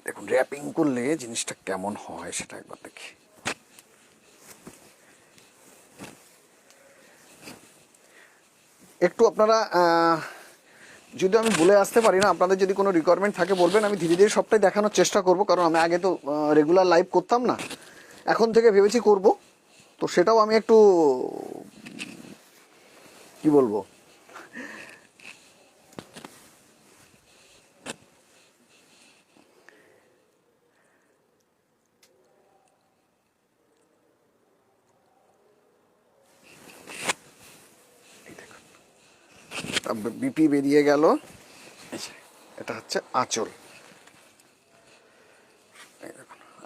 দেখুন র্যাপিং করলে জিনিসটা কেমন হয় সেটা একবার দেখি। একটু আপনারা যদি আমি বলে আসতে পারি না, আপনাদের যদি কোনো রিকোয়ারমেন্ট থাকে বলবেন, আমি ধীরে ধীরে সবটাই দেখানোর চেষ্টা করব। কারণ আমি আগে তো রেগুলার লাইভ করতাম না, এখন থেকে ভেবেছি করব, তো সেটাও আমি একটু কি বলবো, বিপি বেরিয়ে গেল। এটা হচ্ছে আঁচল,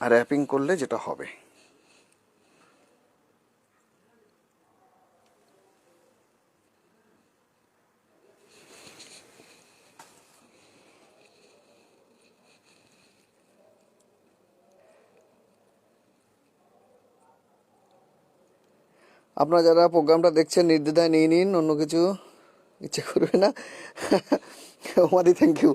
আর র্যাপিং করলে যেটা হবে, আপনারা যারা প্রোগ্রামটা দেখছেন নির্দ্বিধায় নিয়ে নিন, অন্য কিছু ইচ্ছে করবে না। ওমাদি থ্যাংক ইউ।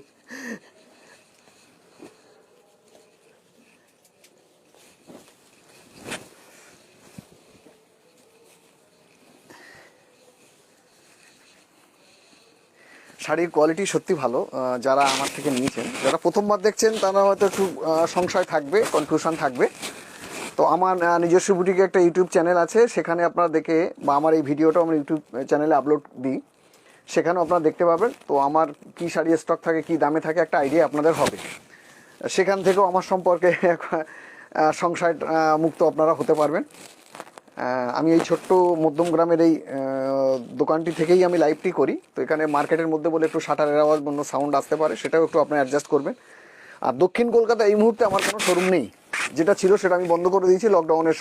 শাড়ির কোয়ালিটি সত্যি ভালো। যারা আমার থেকে নিয়েছেন, যারা প্রথমবার দেখছেন তারা হয়তো একটু সংশয় থাকবে, কনফিউশন থাকবে। তো আমার নিজস্ব বুটিকে একটা ইউটিউব চ্যানেল আছে, সেখানে আপনারা দেখে, বা আমার এই ভিডিওটাও আমি ইউটিউব চ্যানেলে আপলোড দিই, সেখানেও আপনারা দেখতে পাবেন। তো আমার কী শাড়ি স্টক থাকে, কী দামে থাকে, একটা আইডিয়া আপনাদের হবে। সেখান থেকেও আমার সম্পর্কে সংশয় মুক্ত আপনারা হতে পারবেন। আমি এই ছোট্ট মধ্যম গ্রামের এই দোকানটি থেকেই আমি লাইভটি করি। তো এখানে মার্কেটের মধ্যে বলে একটু শাটারের আওয়াজ বন্য সাউন্ড আসতে পারে, সেটাও একটু আপনি অ্যাডজাস্ট করবেন। আর দক্ষিণ কলকাতা এই মুহূর্তে আমার কোনো শোরুম নেই, যেটা ছিল সেটা আমি বন্ধ করে দিয়েছি লকডাউনের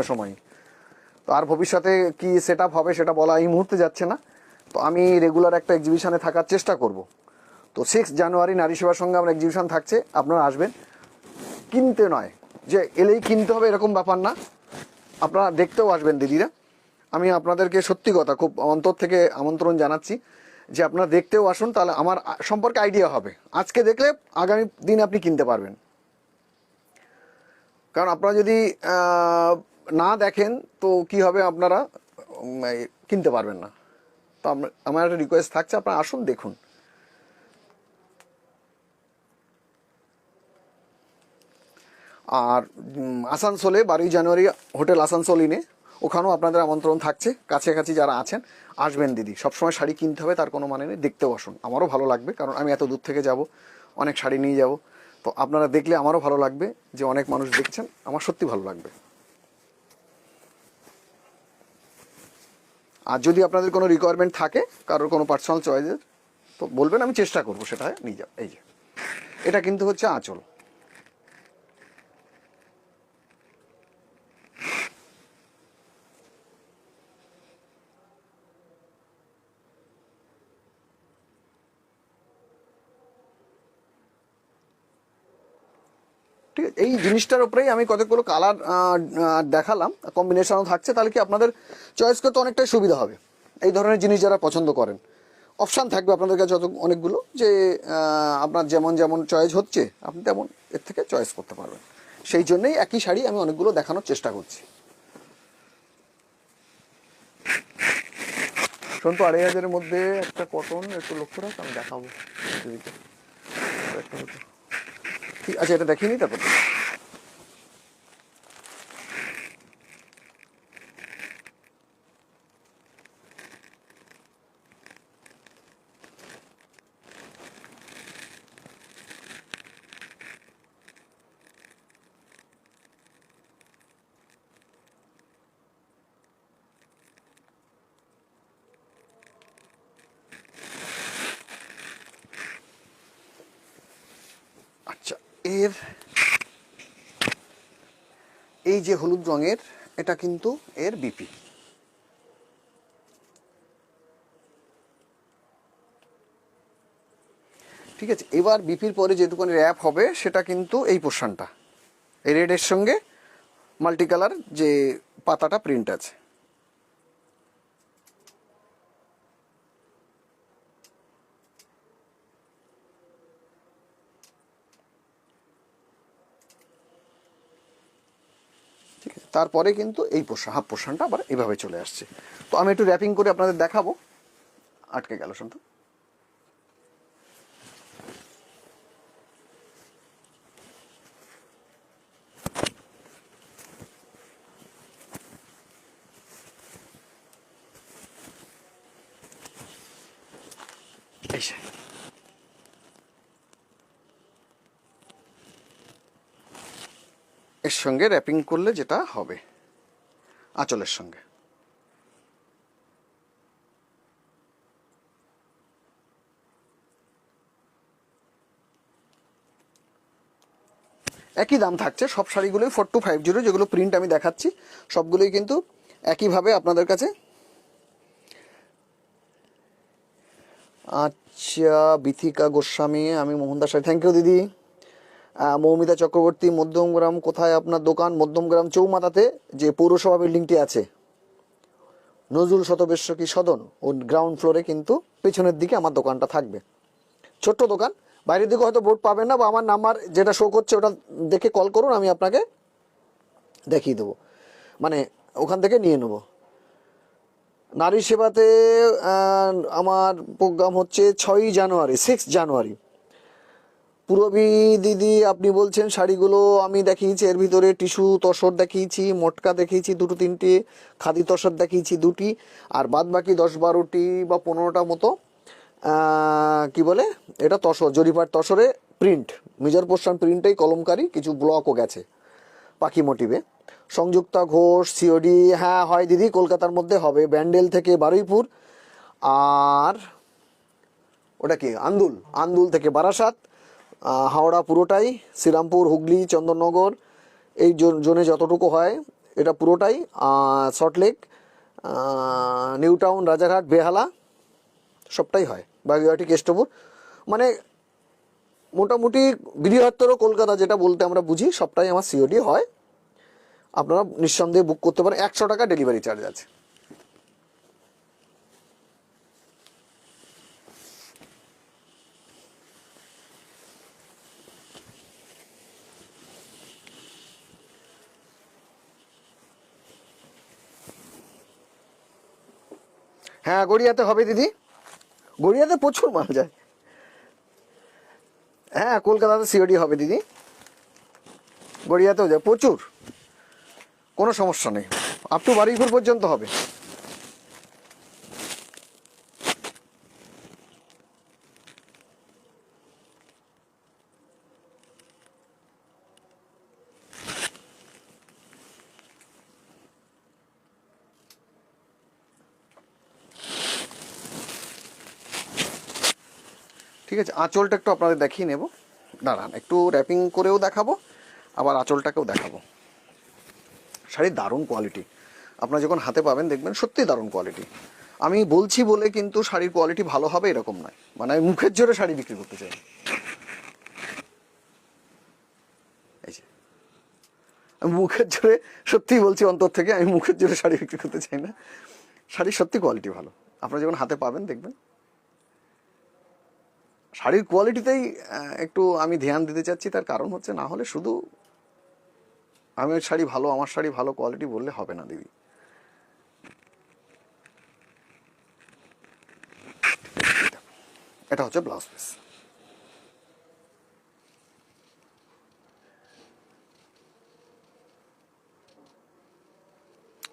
সময়। তো আর ভবিষ্যতে কি সেট আপ হবে সেটা বলা এই মুহূর্তে যাচ্ছে না। তো আমি রেগুলার একটা এক্সিবিশনে থাকার চেষ্টা করব। তো 6 জানুয়ারি নারী সেবার সঙ্গে আমার এক্সিবিশন থাকছে, আপনারা আসবেন। কিনতে নয় যে এলেই কিনতে হবে এরকম ব্যাপার না, আপনারা দেখতেও আসবেন দিদিরা। আমি আপনাদেরকে সত্যি কথা খুব অন্তর থেকে আমন্ত্রণ জানাচ্ছি যে আপনারা দেখতেও আসুন, তাহলে আমার সম্পর্কে আইডিয়া হবে। আজকে দেখলে আগামী দিন আপনি কিনতে পারবেন, কারণ আপনারা যদি না দেখেন তো কি হবে, আপনারা কিনতে পারবেন না। তো আমার একটা রিকোয়েস্ট থাকছে, আপনারা আসুন দেখুন। আর আসানসোলে 12 জানুয়ারি হোটেল আসানসোল ইনে, ওখানেও আপনাদের আমন্ত্রণ থাকছে। কাছাকাছি যারা আছেন আসবেন দিদি। সবসময় শাড়ি কিনতে হবে তার কোনো মানে নেই, দেখতেও আসুন, আমারও ভালো লাগবে, কারণ আমি এত দূর থেকে যাব, অনেক শাড়ি নিয়ে যাব। তো আপনারা দেখলে আমারও ভালো লাগবে যে অনেক মানুষ দেখছেন, আমার সত্যি ভালো লাগবে। আর যদি আপনাদের কোনো রিকোয়ারমেন্ট থাকে, কারোর কোনো পার্সোনাল চয়েসের, তো বলবেন, আমি চেষ্টা করবো সেটা নিয়ে যাও। এই যে এটা কিন্তু হচ্ছে আঁচল। ঠিক আছে, এই জিনিসটার উপরেই আমি কতগুলো কালার দেখালাম, কম্বিনেশনও থাকছে, তাহলে কি আপনাদের চয়েস করতে অনেকটাই সুবিধা হবে। এই ধরনের জিনিস যারা পছন্দ করেন, অপশান থাকবে আপনাদের কাছে অনেকগুলো, যে আপনার যেমন যেমন চয়েস হচ্ছে আপনি তেমন এর থেকে চয়েস করতে পারবেন। সেই জন্যই একই শাড়ি আমি অনেকগুলো দেখানোর চেষ্টা করছি। সন্তু 2500-এর মধ্যে একটা কটন একটু লক্ষ্য রাখ, আমি দেখাবো। ঠিক আছে, এটা দেখিনি তারপর। আচ্ছা, এর এই যে হলুদ রঙের, এটা কিন্তু এর বিপি। ঠিক আছে, এবার বিপির পরে যেটুকুনি র্যাপ হবে সেটা কিন্তু এই পোর্শনটা, এই রেডের সঙ্গে মাল্টি কালার যে পাতাটা প্রিন্ট আছে। ঠিক আছে, তারপরে কিন্তু এই পোর্শন, হাফ পোর্শনটা আবার এভাবে চলে আসছে। তো আমি একটু র্যাপিং করে আপনাদের দেখাবো। আটকে গেল শুনতো। এর সঙ্গে র্যাপিং করলে যেটা হবে আঁচলের সঙ্গে, একই দাম থাকছে সব শাড়িগুলোই। 4250 যেগুলো প্রিন্ট আমি দেখাচ্ছি সবগুলোই কিন্তু একইভাবে আপনাদের কাছে। আচ্ছা, বিথিকা গোস্বামী, আমি মোহনদাস, থ্যাংক ইউ দিদি। মৌমিতা চক্রবর্তী, মধ্যমগ্রাম কোথায় আপনার দোকান? মধ্যমগ্রাম চৌমাথাতে যে পৌরসভা বিল্ডিংটি আছে, নজরুল শতবেশ্বরী সদন, ও গ্রাউন্ড ফ্লোরে কিন্তু পেছনের দিকে আমার দোকানটা থাকবে। ছোট্ট দোকান, বাইরের দিকে হয়তো বোর্ড পাবেন না, বা আমার নাম্বার যেটা শো করছে ওটা দেখে কল করুন, আমি আপনাকে দেখিয়ে দেবো, মানে ওখান থেকে নিয়ে নেব। নারী সেবাতে আমার প্রোগ্রাম হচ্ছে 6 জানুয়ারি, 6 জানুয়ারি। পুরবী দিদি, আপনি বলছেন শাড়িগুলো আমি দেখিয়েছি, এর ভিতরে টিস্যু তসর দেখিয়েছি, মটকা দেখিয়েছি 2-3টে, খাদি তসর দেখিয়েছি 2টি, আর বাদ বাকি 10-12টি বা 15টা মতো কি বলে এটা তসর, জরিপার তসরে প্রিন্ট, মেজর পোর্শন প্রিন্টেই কলমকারি, কিছু ব্লকও গেছে পাখি মোটিভে। সংযুক্তা ঘোষ সিওডি, হ্যাঁ হয় দিদি, কলকাতার মধ্যে হবে, ব্যান্ডেল থেকে বারুইপুর, আর ওটা কি আন্দুল থেকে বারাসাত, হাওড়া পুরোটাই, শ্রীরামপুর, হুগলি, চন্দননগর, এই জোনে যতটুকু হয় এটা পুরোটাই, সল্টলেক, নিউ টাউন, রাজারহাট, বেহালা সবটাই হয়, বাগুইআটি, কেষ্টপুর, মানে মোটামুটি বৃহত্তর কলকাতা যেটা বলতে আমরা বুঝি সবটাই আমার সিওডি হয়। আপনারা নিঃসন্দেহে বুক করতে পারেন, 100 টাকা ডেলিভারি চার্জ আছে। হ্যাঁ গড়িয়াতে হবে দিদি, গড়িয়াতে প্রচুর মাল যায়। হ্যাঁ কলকাতাতে সিওডি হবে দিদি, গড়িয়াতেও যায় প্রচুর, কোনো সমস্যা নেই, আপ টু বারুইপুর পর্যন্ত হবে। ঠিক আছে, আঁচলটা একটু আপনাদের দেখিয়ে নেব, দাঁড়ান একটু র্যাপিং করেও দেখাবো, আবার আঁচলটাকেও দেখাবো। শাড়ির দারুণ কোয়ালিটি, আপনারা যখন হাতে পাবেন দেখবেন সত্যি দারুণ কোয়ালিটি। আমি বলছি বলে কিন্তু শাড়ির কোয়ালিটি ভালো হবে এরকম নয়, মানে আমি মুখের জোরে শাড়ি বিক্রি করতে চাই। এই যে আমি মুখের জোরে সত্যিই বলছি, অন্তর থেকে আমি মুখের জোরে শাড়ি বিক্রি করতে চাই না, শাড়ির সত্যি কোয়ালিটি ভালো, আপনারা যখন হাতে পাবেন দেখবেন। শাড়ির কোয়ালিটিতেই একটু আমি ধ্যান দিতে চাচ্ছি, তার কারণ হচ্ছে না হলে শুধু আমি শাড়ি ভালো, আমার শাড়ি ভালো কোয়ালিটি বললে হবে না দিদি। এটা হচ্ছে ব্লাউজ পিস।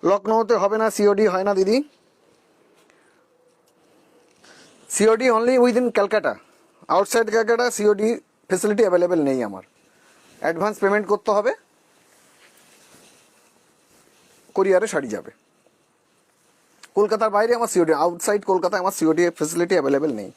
লখনৌতে হবে না, সিওডি হয় না দিদি, COD only within Calcutta, outside Calcutta COD facility available নেই আমার, অ্যাডভান্স পেমেন্ট করতে হবে, কোরিয়ারে শাড়ি যাবে। কলকাতার বাইরে আমার সিওডি, আউটসাইড কলকাতায় আমার সিওডি ফেসিলিটি অ্যাভেলেবেল নেই।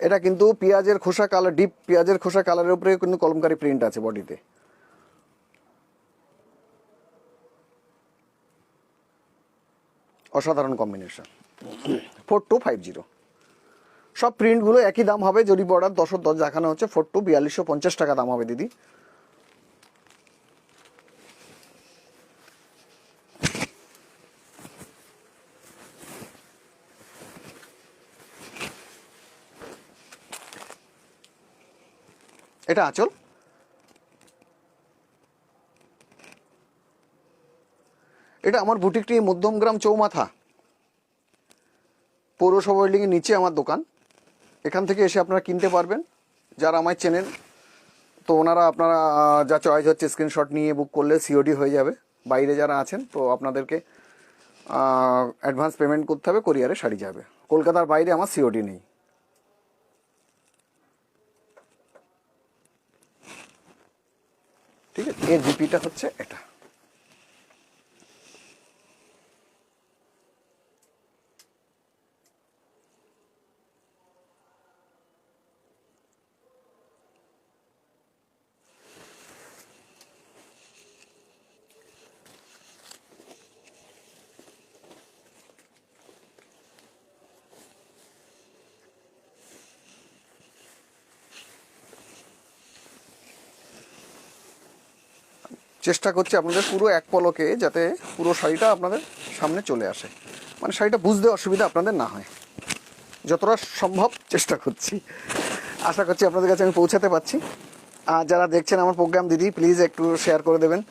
এটা কিন্তু পেঁয়াজের খোসা কালার, ডিপ পেঁয়াজের খোসা কালারের উপরে কিন্তু কলমকারি প্রিন্ট আছে বডিতে। অসাধারণ কম্বিনেশন, 4250। সব প্রিন্টগুলো একই দাম হবে, জরি বর্ডার 10 দেখানো হচ্ছে, 42 4250 টাকা দাম হবে দিদি। এটা আঁচল, এটা আমার বুটিকটি মধ্যমগ্রাম চৌমাথা পৌরসভা বিল্ডিংয়ের নিচে আমার দোকান, এখান থেকে এসে আপনারা কিনতে পারবেন। যারা আমায় চেনেন তো ওনারা আপনারা যা চয়েস হচ্ছে স্ক্রিনশট নিয়ে বুক করলে সিওডি হয়ে যাবে। বাইরে যারা আছেন তো আপনাদেরকে অ্যাডভান্স পেমেন্ট করতে হবে, কোরিয়ারে শাড়ি যাবে। কলকাতার বাইরে আমার সিওডি নেই। ঠিক আছে, এর জিপিটা হচ্ছে এটা। চেষ্টা করছি আপনাদের পুরো এক পলকে যাতে পুরো শাড়িটা আপনাদের সামনে চলে আসে, মানে শাড়িটা বুঝতে অসুবিধা আপনাদের না হয়, যতটা সম্ভব চেষ্টা করছি। আশা করছি আপনাদের কাছে আমি পৌঁছাতে পারছি। আর যারা দেখছেন আমার প্রোগ্রাম দিদি, প্লিজ একটু শেয়ার করে দেবেন,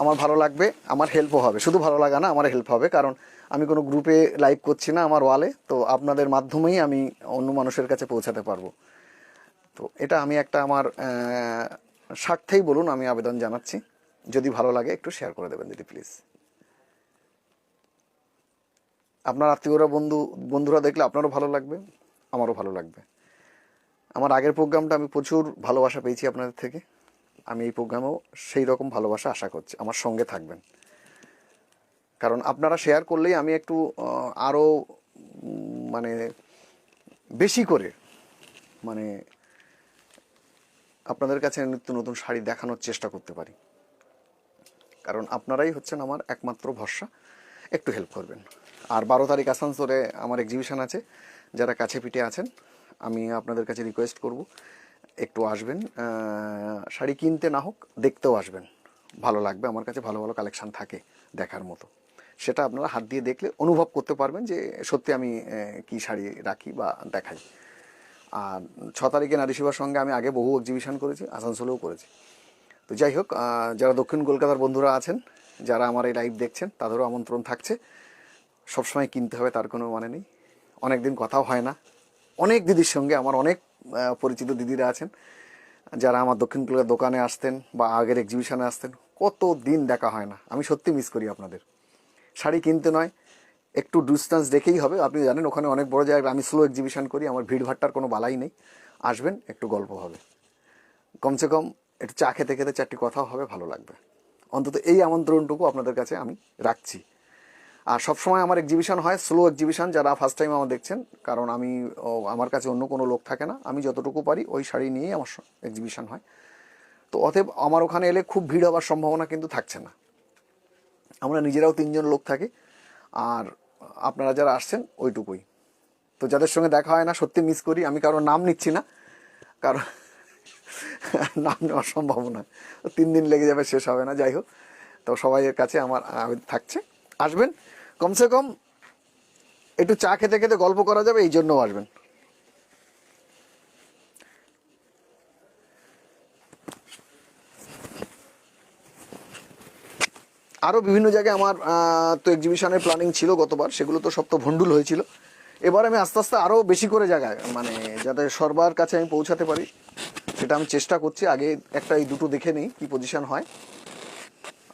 আমার ভালো লাগবে, আমার হেল্পও হবে। শুধু ভালো লাগা না, আমার হেল্প হবে, কারণ আমি কোনো গ্রুপে লাইভ করছি না আমার ওয়ালে, তো আপনাদের মাধ্যমেই আমি অন্য মানুষের কাছে পৌঁছাতে পারবো। তো এটা আমি একটা আমার স্বার্থেই বলুন আমি আবেদন জানাচ্ছি, যদি ভালো লাগে একটু শেয়ার করে দেবেন দিদি প্লিজ। আপনার আত্মীয়রা বন্ধুরা দেখলে আপনারও ভালো লাগবে, আমারও ভালো লাগবে। আমার আগের প্রোগ্রামটা আমি প্রচুর ভালোবাসা পেয়েছি আপনাদের থেকে, আমি এই প্রোগ্রামেও সেই রকম ভালোবাসা আশা করছি, আমার সঙ্গে থাকবেন। কারণ আপনারা শেয়ার করলেই আমি একটু আরও মানে বেশি করে মানে আপনাদের কাছে নিত্য নতুন শাড়ি দেখানোর চেষ্টা করতে পারি। কারণ আপনারাই হচ্ছেন আমার একমাত্র ভরসা, একটু হেল্প করবেন। আর 12 তারিখ আসানসোলে আমার এক্সিবিশন আছে, যারা কাছে পিঠে আছেন আমি আপনাদের কাছে রিকোয়েস্ট করব একটু আসবেন, শাড়ি কিনতে না হোক দেখতেও আসবেন, ভালো লাগবে। আমার কাছে ভালো ভালো কালেকশান থাকে দেখার মতো, সেটা আপনারা হাত দিয়ে দেখলে অনুভব করতে পারবেন যে সত্যি আমি কি শাড়ি রাখি বা দেখাই। আর 6 তারিখে নারী সেবার সঙ্গে আমি আগে বহু এক্সিবিশন করেছি, আসানসোলেও করেছি। তো যাই হোক, যারা দক্ষিণ কলকাতার বন্ধুরা আছেন, যারা আমার এই লাইভ দেখছেন, তাদেরও আমন্ত্রণ থাকছে। সবসময় কিনতে হবে তার কোনো মানে নেই, অনেক দিন কথাও হয় না। অনেক দিদির সঙ্গে আমার অনেক পরিচিত দিদিরা আছেন, যারা আমার দক্ষিণ কলকাতার দোকানে আসতেন বা আগের এক্সিবিশনে আসতেন, কত দিন দেখা হয় না। আমি সত্যি মিস করি আপনাদের। শাড়ি কিনতে নয়, একটু ডিস্টেন্স দেখেই হবে। আপনি জানেন ওখানে অনেক বড় জায়গা, আমি স্লো এক্সিবিশন করি, আমার ভিড়ভাট্টার কোনো বালাই নেই। আসবেন, একটু গল্প হবে, কমসে কম একটু চা খেতে খেতে 4টি কথাও হবে, ভালো লাগবে। অন্তত এই আমন্ত্রণটুকু আপনাদের কাছে আমি রাখছি। আর সবসময় আমার এক্সিবিশন হয় স্লো এক্সিবিশন, যারা ফার্স্ট টাইম আমার দেখছেন, কারণ আমার কাছে অন্য কোনো লোক থাকে না, আমি যতটুকু পারি ওই শাড়ি নিয়েই আমার এক্সিবিশন হয়। তো অতএব আমার ওখানে এলে খুব ভিড় হওয়ার সম্ভাবনা কিন্তু থাকছে না। আমরা নিজেরাও 3জন লোক থাকি, আর আপনারা যারা আসছেন ওইটুকুই। তো যাদের সঙ্গে দেখা হয় না সত্যি মিস করি। আমি কারোর নাম নিচ্ছি না, কারণ নাম নেওয়ার সম্ভাবনা 3 দিন লেগে যাবে, শেষ হবে না। যাই হোক, তো সবাইয়ের কাছে আমার থাকছে, আসবেন, কমসে কম একটু চা খেতে খেতে গল্প করা যাবে, এই জন্যও আসবেন। আরও বিভিন্ন জায়গায় আমার তো এক্সিবিশনের প্ল্যানিং ছিল গতবার, সেগুলো তো সব তো ভণ্ডুল হয়েছিল। এবার আমি আস্তে আস্তে আরও বেশি করে জায়গায়, মানে যাতে সবার কাছে আমি পৌঁছাতে পারি, সেটা আমি চেষ্টা করছি। আগে একটা এই দুটো দেখে নিই কী পজিশন হয়,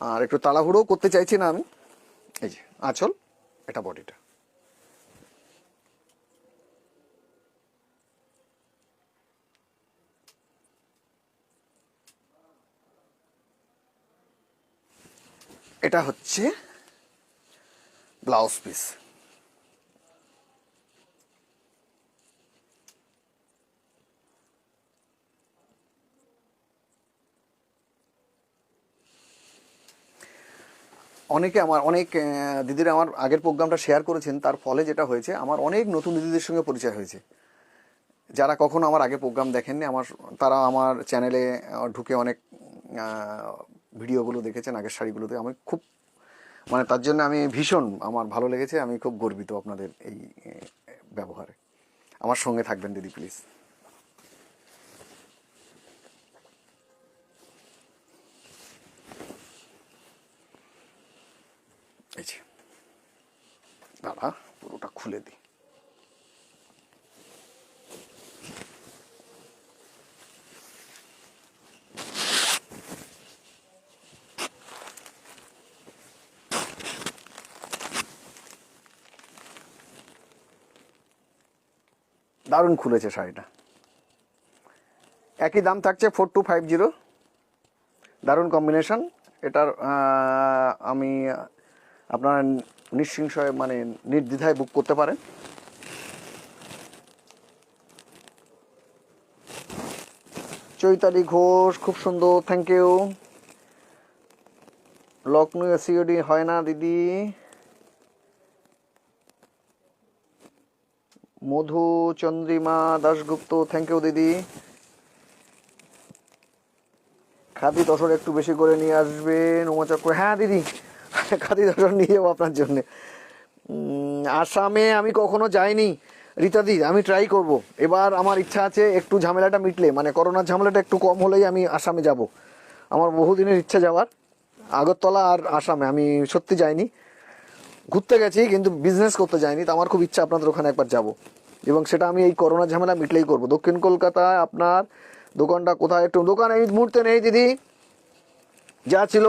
আর একটু তাড়াহুড়োও করতে চাইছি না আমি। এই যে আঁচল, এটা বডিটা, এটা হচ্ছে ব্লাউজ পিস। অনেক দিদিরা আমার আগের প্রোগ্রামটা শেয়ার করেছেন, তার ফলে যেটা হয়েছে, আমার অনেক নতুন দিদিদের সঙ্গে পরিচয় হয়েছে, যারা কখনো আমার আগে প্রোগ্রাম দেখেননি। তারা আমার চ্যানেলে ঢুকে অনেক ভিডিওগুলো দেখেছেন আগের শাড়িগুলোতে। আমি খুব মানে তার জন্য আমি ভীষণ আমার ভালো লেগেছে, আমি খুব গর্বিত আপনাদের এই ব্যবহারে। আমার সঙ্গে থাকবেন দিদি প্লিজ। এই যে দাদা, পুরোটা খুলে দিই। দারুণ খুলেছে শাড়িটা, একই দাম থাকছে 4250। দারুণ কম্বিনেশন এটার। আমি আপনারা নিশ্চিংশয়ে মানে নির্দ্বিধায় বুক করতে পারেন। চৈতালি ঘোষ, খুব সুন্দর, থ্যাংক ইউ। লখনৌ এসিওডি হয় না দিদি। মধু চন্দ্রিমা দাশগুপ্ত, থ্যাংক ইউ দিদি। খাদি দশর একটু বেশি করে নিয়ে আসবেন উমাচক্র। হ্যাঁ দিদি, খাদি দশর নিয়ে যাবো আপনার জন্যে। আসামে আমি কখনো যাইনি, রীতাদি আমি ট্রাই করব এবার। আমার ইচ্ছা আছে একটু ঝামেলাটা মিটলে, মানে করোনার ঝামেলাটা একটু কম হলেই আমি আসামে যাব। আমার বহুদিনের ইচ্ছা যাওয়ার, আগরতলা আর আসামে আমি সত্যি যাইনি। ঘুরতে গেছি কিন্তু বিজনেস করতে যাইনি। তো আমার খুব ইচ্ছা আপনাদের ওখানে একবার যাব, এবং সেটা আমি এই করোনার ঝামেলা মিটলেই করব। দক্ষিণ কলকাতায় আপনার দোকানটা কোথায়? একটু দোকান এই মুহূর্তে নেই দিদি, যা ছিল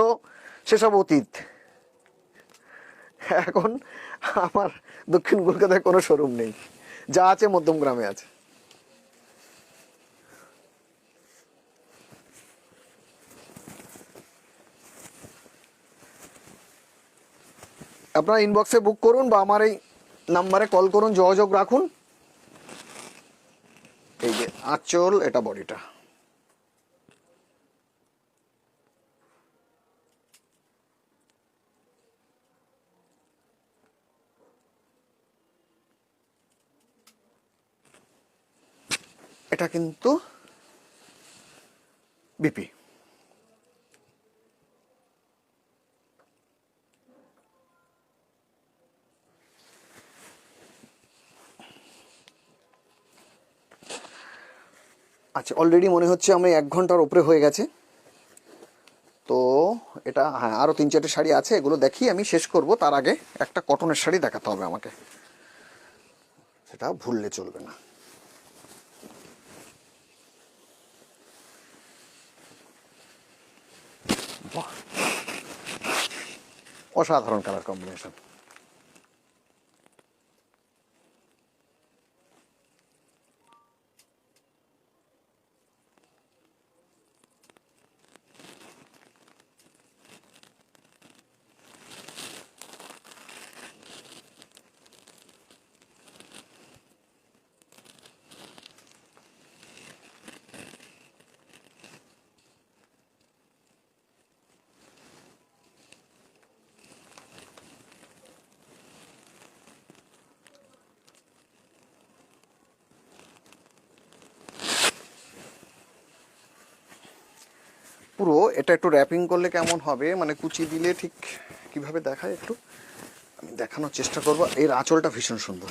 সেসব অতীত। এখন আমার দক্ষিণ কলকাতায় কোনো শোরুম নেই, যা আছে মধ্যম গ্রামে আছে। আপনারা ইনবক্সে বুক করুন বা আমার এই নাম্বারে কল করুন, যোগাযোগ রাখুন। এই যে আঁচল, এটা বডিটা। এটা কিন্তু বিপি। আচ্ছা, অলরেডি মনে হচ্ছে আমি 1 ঘন্টার উপরে হয়ে গেছে। তো এটা, হ্যাঁ, আরও 3-4টে শাড়ি আছে, এগুলো দেখি আমি শেষ করব। তার আগে একটা কটনের শাড়ি দেখাতে হবে আমাকে, সেটা ভুললে চলবে না। বাহ, অসাধারণ কালার কম্বিনেশন। পুরো এটা একটু র্যাপিং করলে কেমন হবে, মানে কুচি দিলে ঠিক কিভাবে দেখায় একটু আমি দেখানোর চেষ্টা করব। এর আঁচলটা ভীষণ সুন্দর,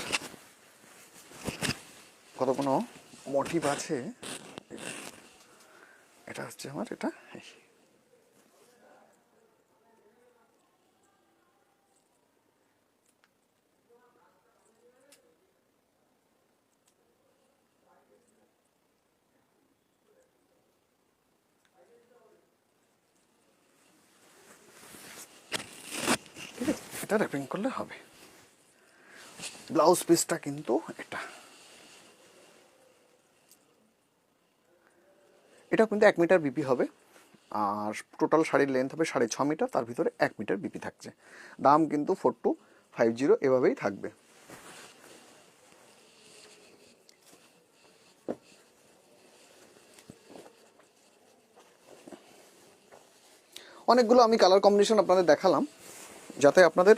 কত কোনো মোটিভ আছে। এটা হচ্ছে আমার, এটা ঠিক আছে, এটা র্যাপিং করলে হবে। ব্লাউজ পিসটা কিন্তু এটা, এটা কিন্তু 1 মিটার বিপি হবে। আর টোটাল শাড়ির লেন্থ হবে 6.5 মিটার, তার ভিতরে 1 মিটার বিপি থাকছে। দাম কিন্তু 4250 এভাবেই থাকবে। অনেকগুলো আমি কালার কম্বিনেশন আপনাদের দেখালাম, যাতে আপনাদের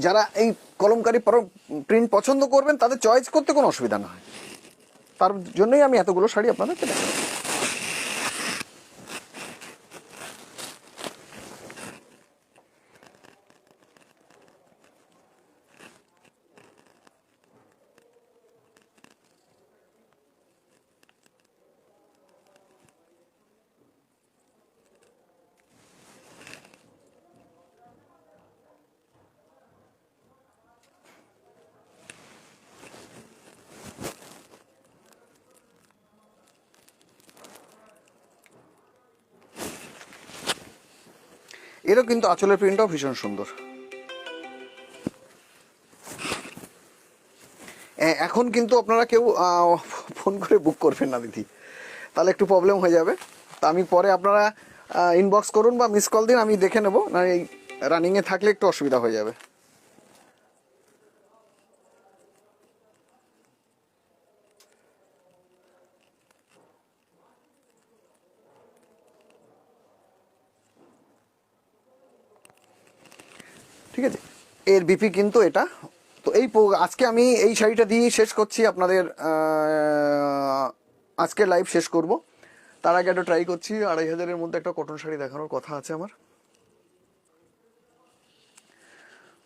যারা এই কলমকারি প্রিন্ট পছন্দ করবেন তাদের চয়েস করতে কোনো অসুবিধা না হয়। তার জন্যই আমি এতগুলো শাড়ি আপনাদেরকে দেখালাম। এরও কিন্তু আঁচলের প্রিন্টটাও ভীষণ সুন্দর। এখন কিন্তু আপনারা কেউ ফোন করে বুক করবেন না দিদি, তাহলে একটু প্রবলেম হয়ে যাবে। তা আমি পরে, আপনারা ইনবক্স করুন বা মিস কল দিন, আমি দেখে নেবো। না এই রানিংয়ে থাকলে একটু অসুবিধা হয়ে যাবে। ঠিক আছে, এর বিপি কিন্তু এটা। তো আজকে আমি এই শাড়িটা দিয়ে শেষ করছি আপনাদের, আজকে লাইভ শেষ করব। তার আগে একটা ট্রাই করছি, 2500-এর মধ্যে একটা কটন শাড়ি দেখানোর কথা আছে আমার।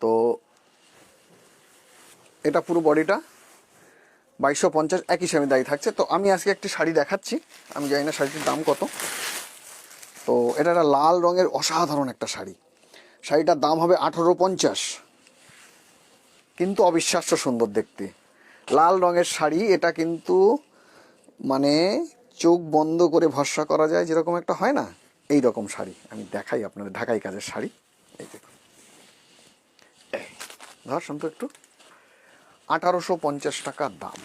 তো এটা পুরো বডিটা, 2250 একই সেমই দায়ী থাকছে। তো আমি আজকে একটি শাড়ি দেখাচ্ছি, আমি জানি না শাড়িটির দাম কত। তো এটা একটা লাল রঙের অসাধারণ একটা শাড়ি, শাড়িটার দাম হবে 1850, কিন্তু অবিশ্বাস্য সুন্দর দেখতে। লাল রঙের শাড়ি, এটা কিন্তু মানে চোখ বন্ধ করে ভরসা করা যায় যেরকম একটা হয় না, এই রকম শাড়ি। আমি দেখাই আপনাদের, ঢাকাই কাজের শাড়ি। এই দেখুন, ধর শুনতো একটু, 1850 টাকা দাম।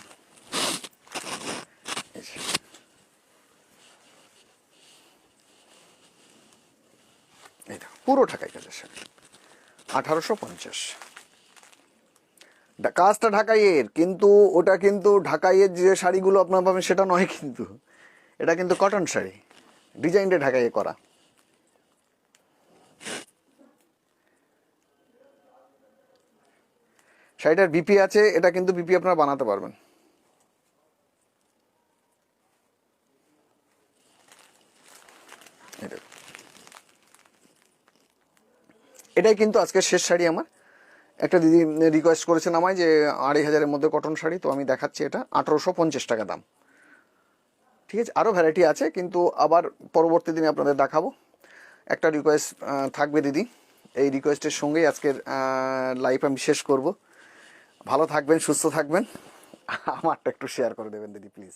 এই দেখো, পুরো ঢাকাই কাজের শাড়ি, 1850। কাজটা ঢাকাইয়ের, কিন্তু ওটা কিন্তু ঢাকাইয়ের যে শাড়িগুলো আপনার পাবেন সেটা নয়, কিন্তু এটা কিন্তু কটন শাড়ি, ডিজাইনটা ঢাকাইয়ে করা। শাড়িটার বিপি আছে, এটা কিন্তু বিপি আপনারা বানাতে পারবেন। এটাই কিন্তু আজকের শেষ শাড়ি আমার। একটা দিদি রিকোয়েস্ট করেছেন আমায় যে 2500-এর মধ্যে কটন শাড়ি, তো আমি দেখাচ্ছি এটা 1850 টাকা দাম। ঠিক আছে, আরও ভ্যারাইটি আছে, কিন্তু আবার পরবর্তী দিনে আপনাদের দেখাবো। একটা রিকোয়েস্ট থাকবে দিদি, এই রিকোয়েস্টের সঙ্গেই আজকের লাইভ আমি শেষ করব। ভালো থাকবেন, সুস্থ থাকবেন, আমারটা একটু শেয়ার করে দেবেন দিদি প্লিজ।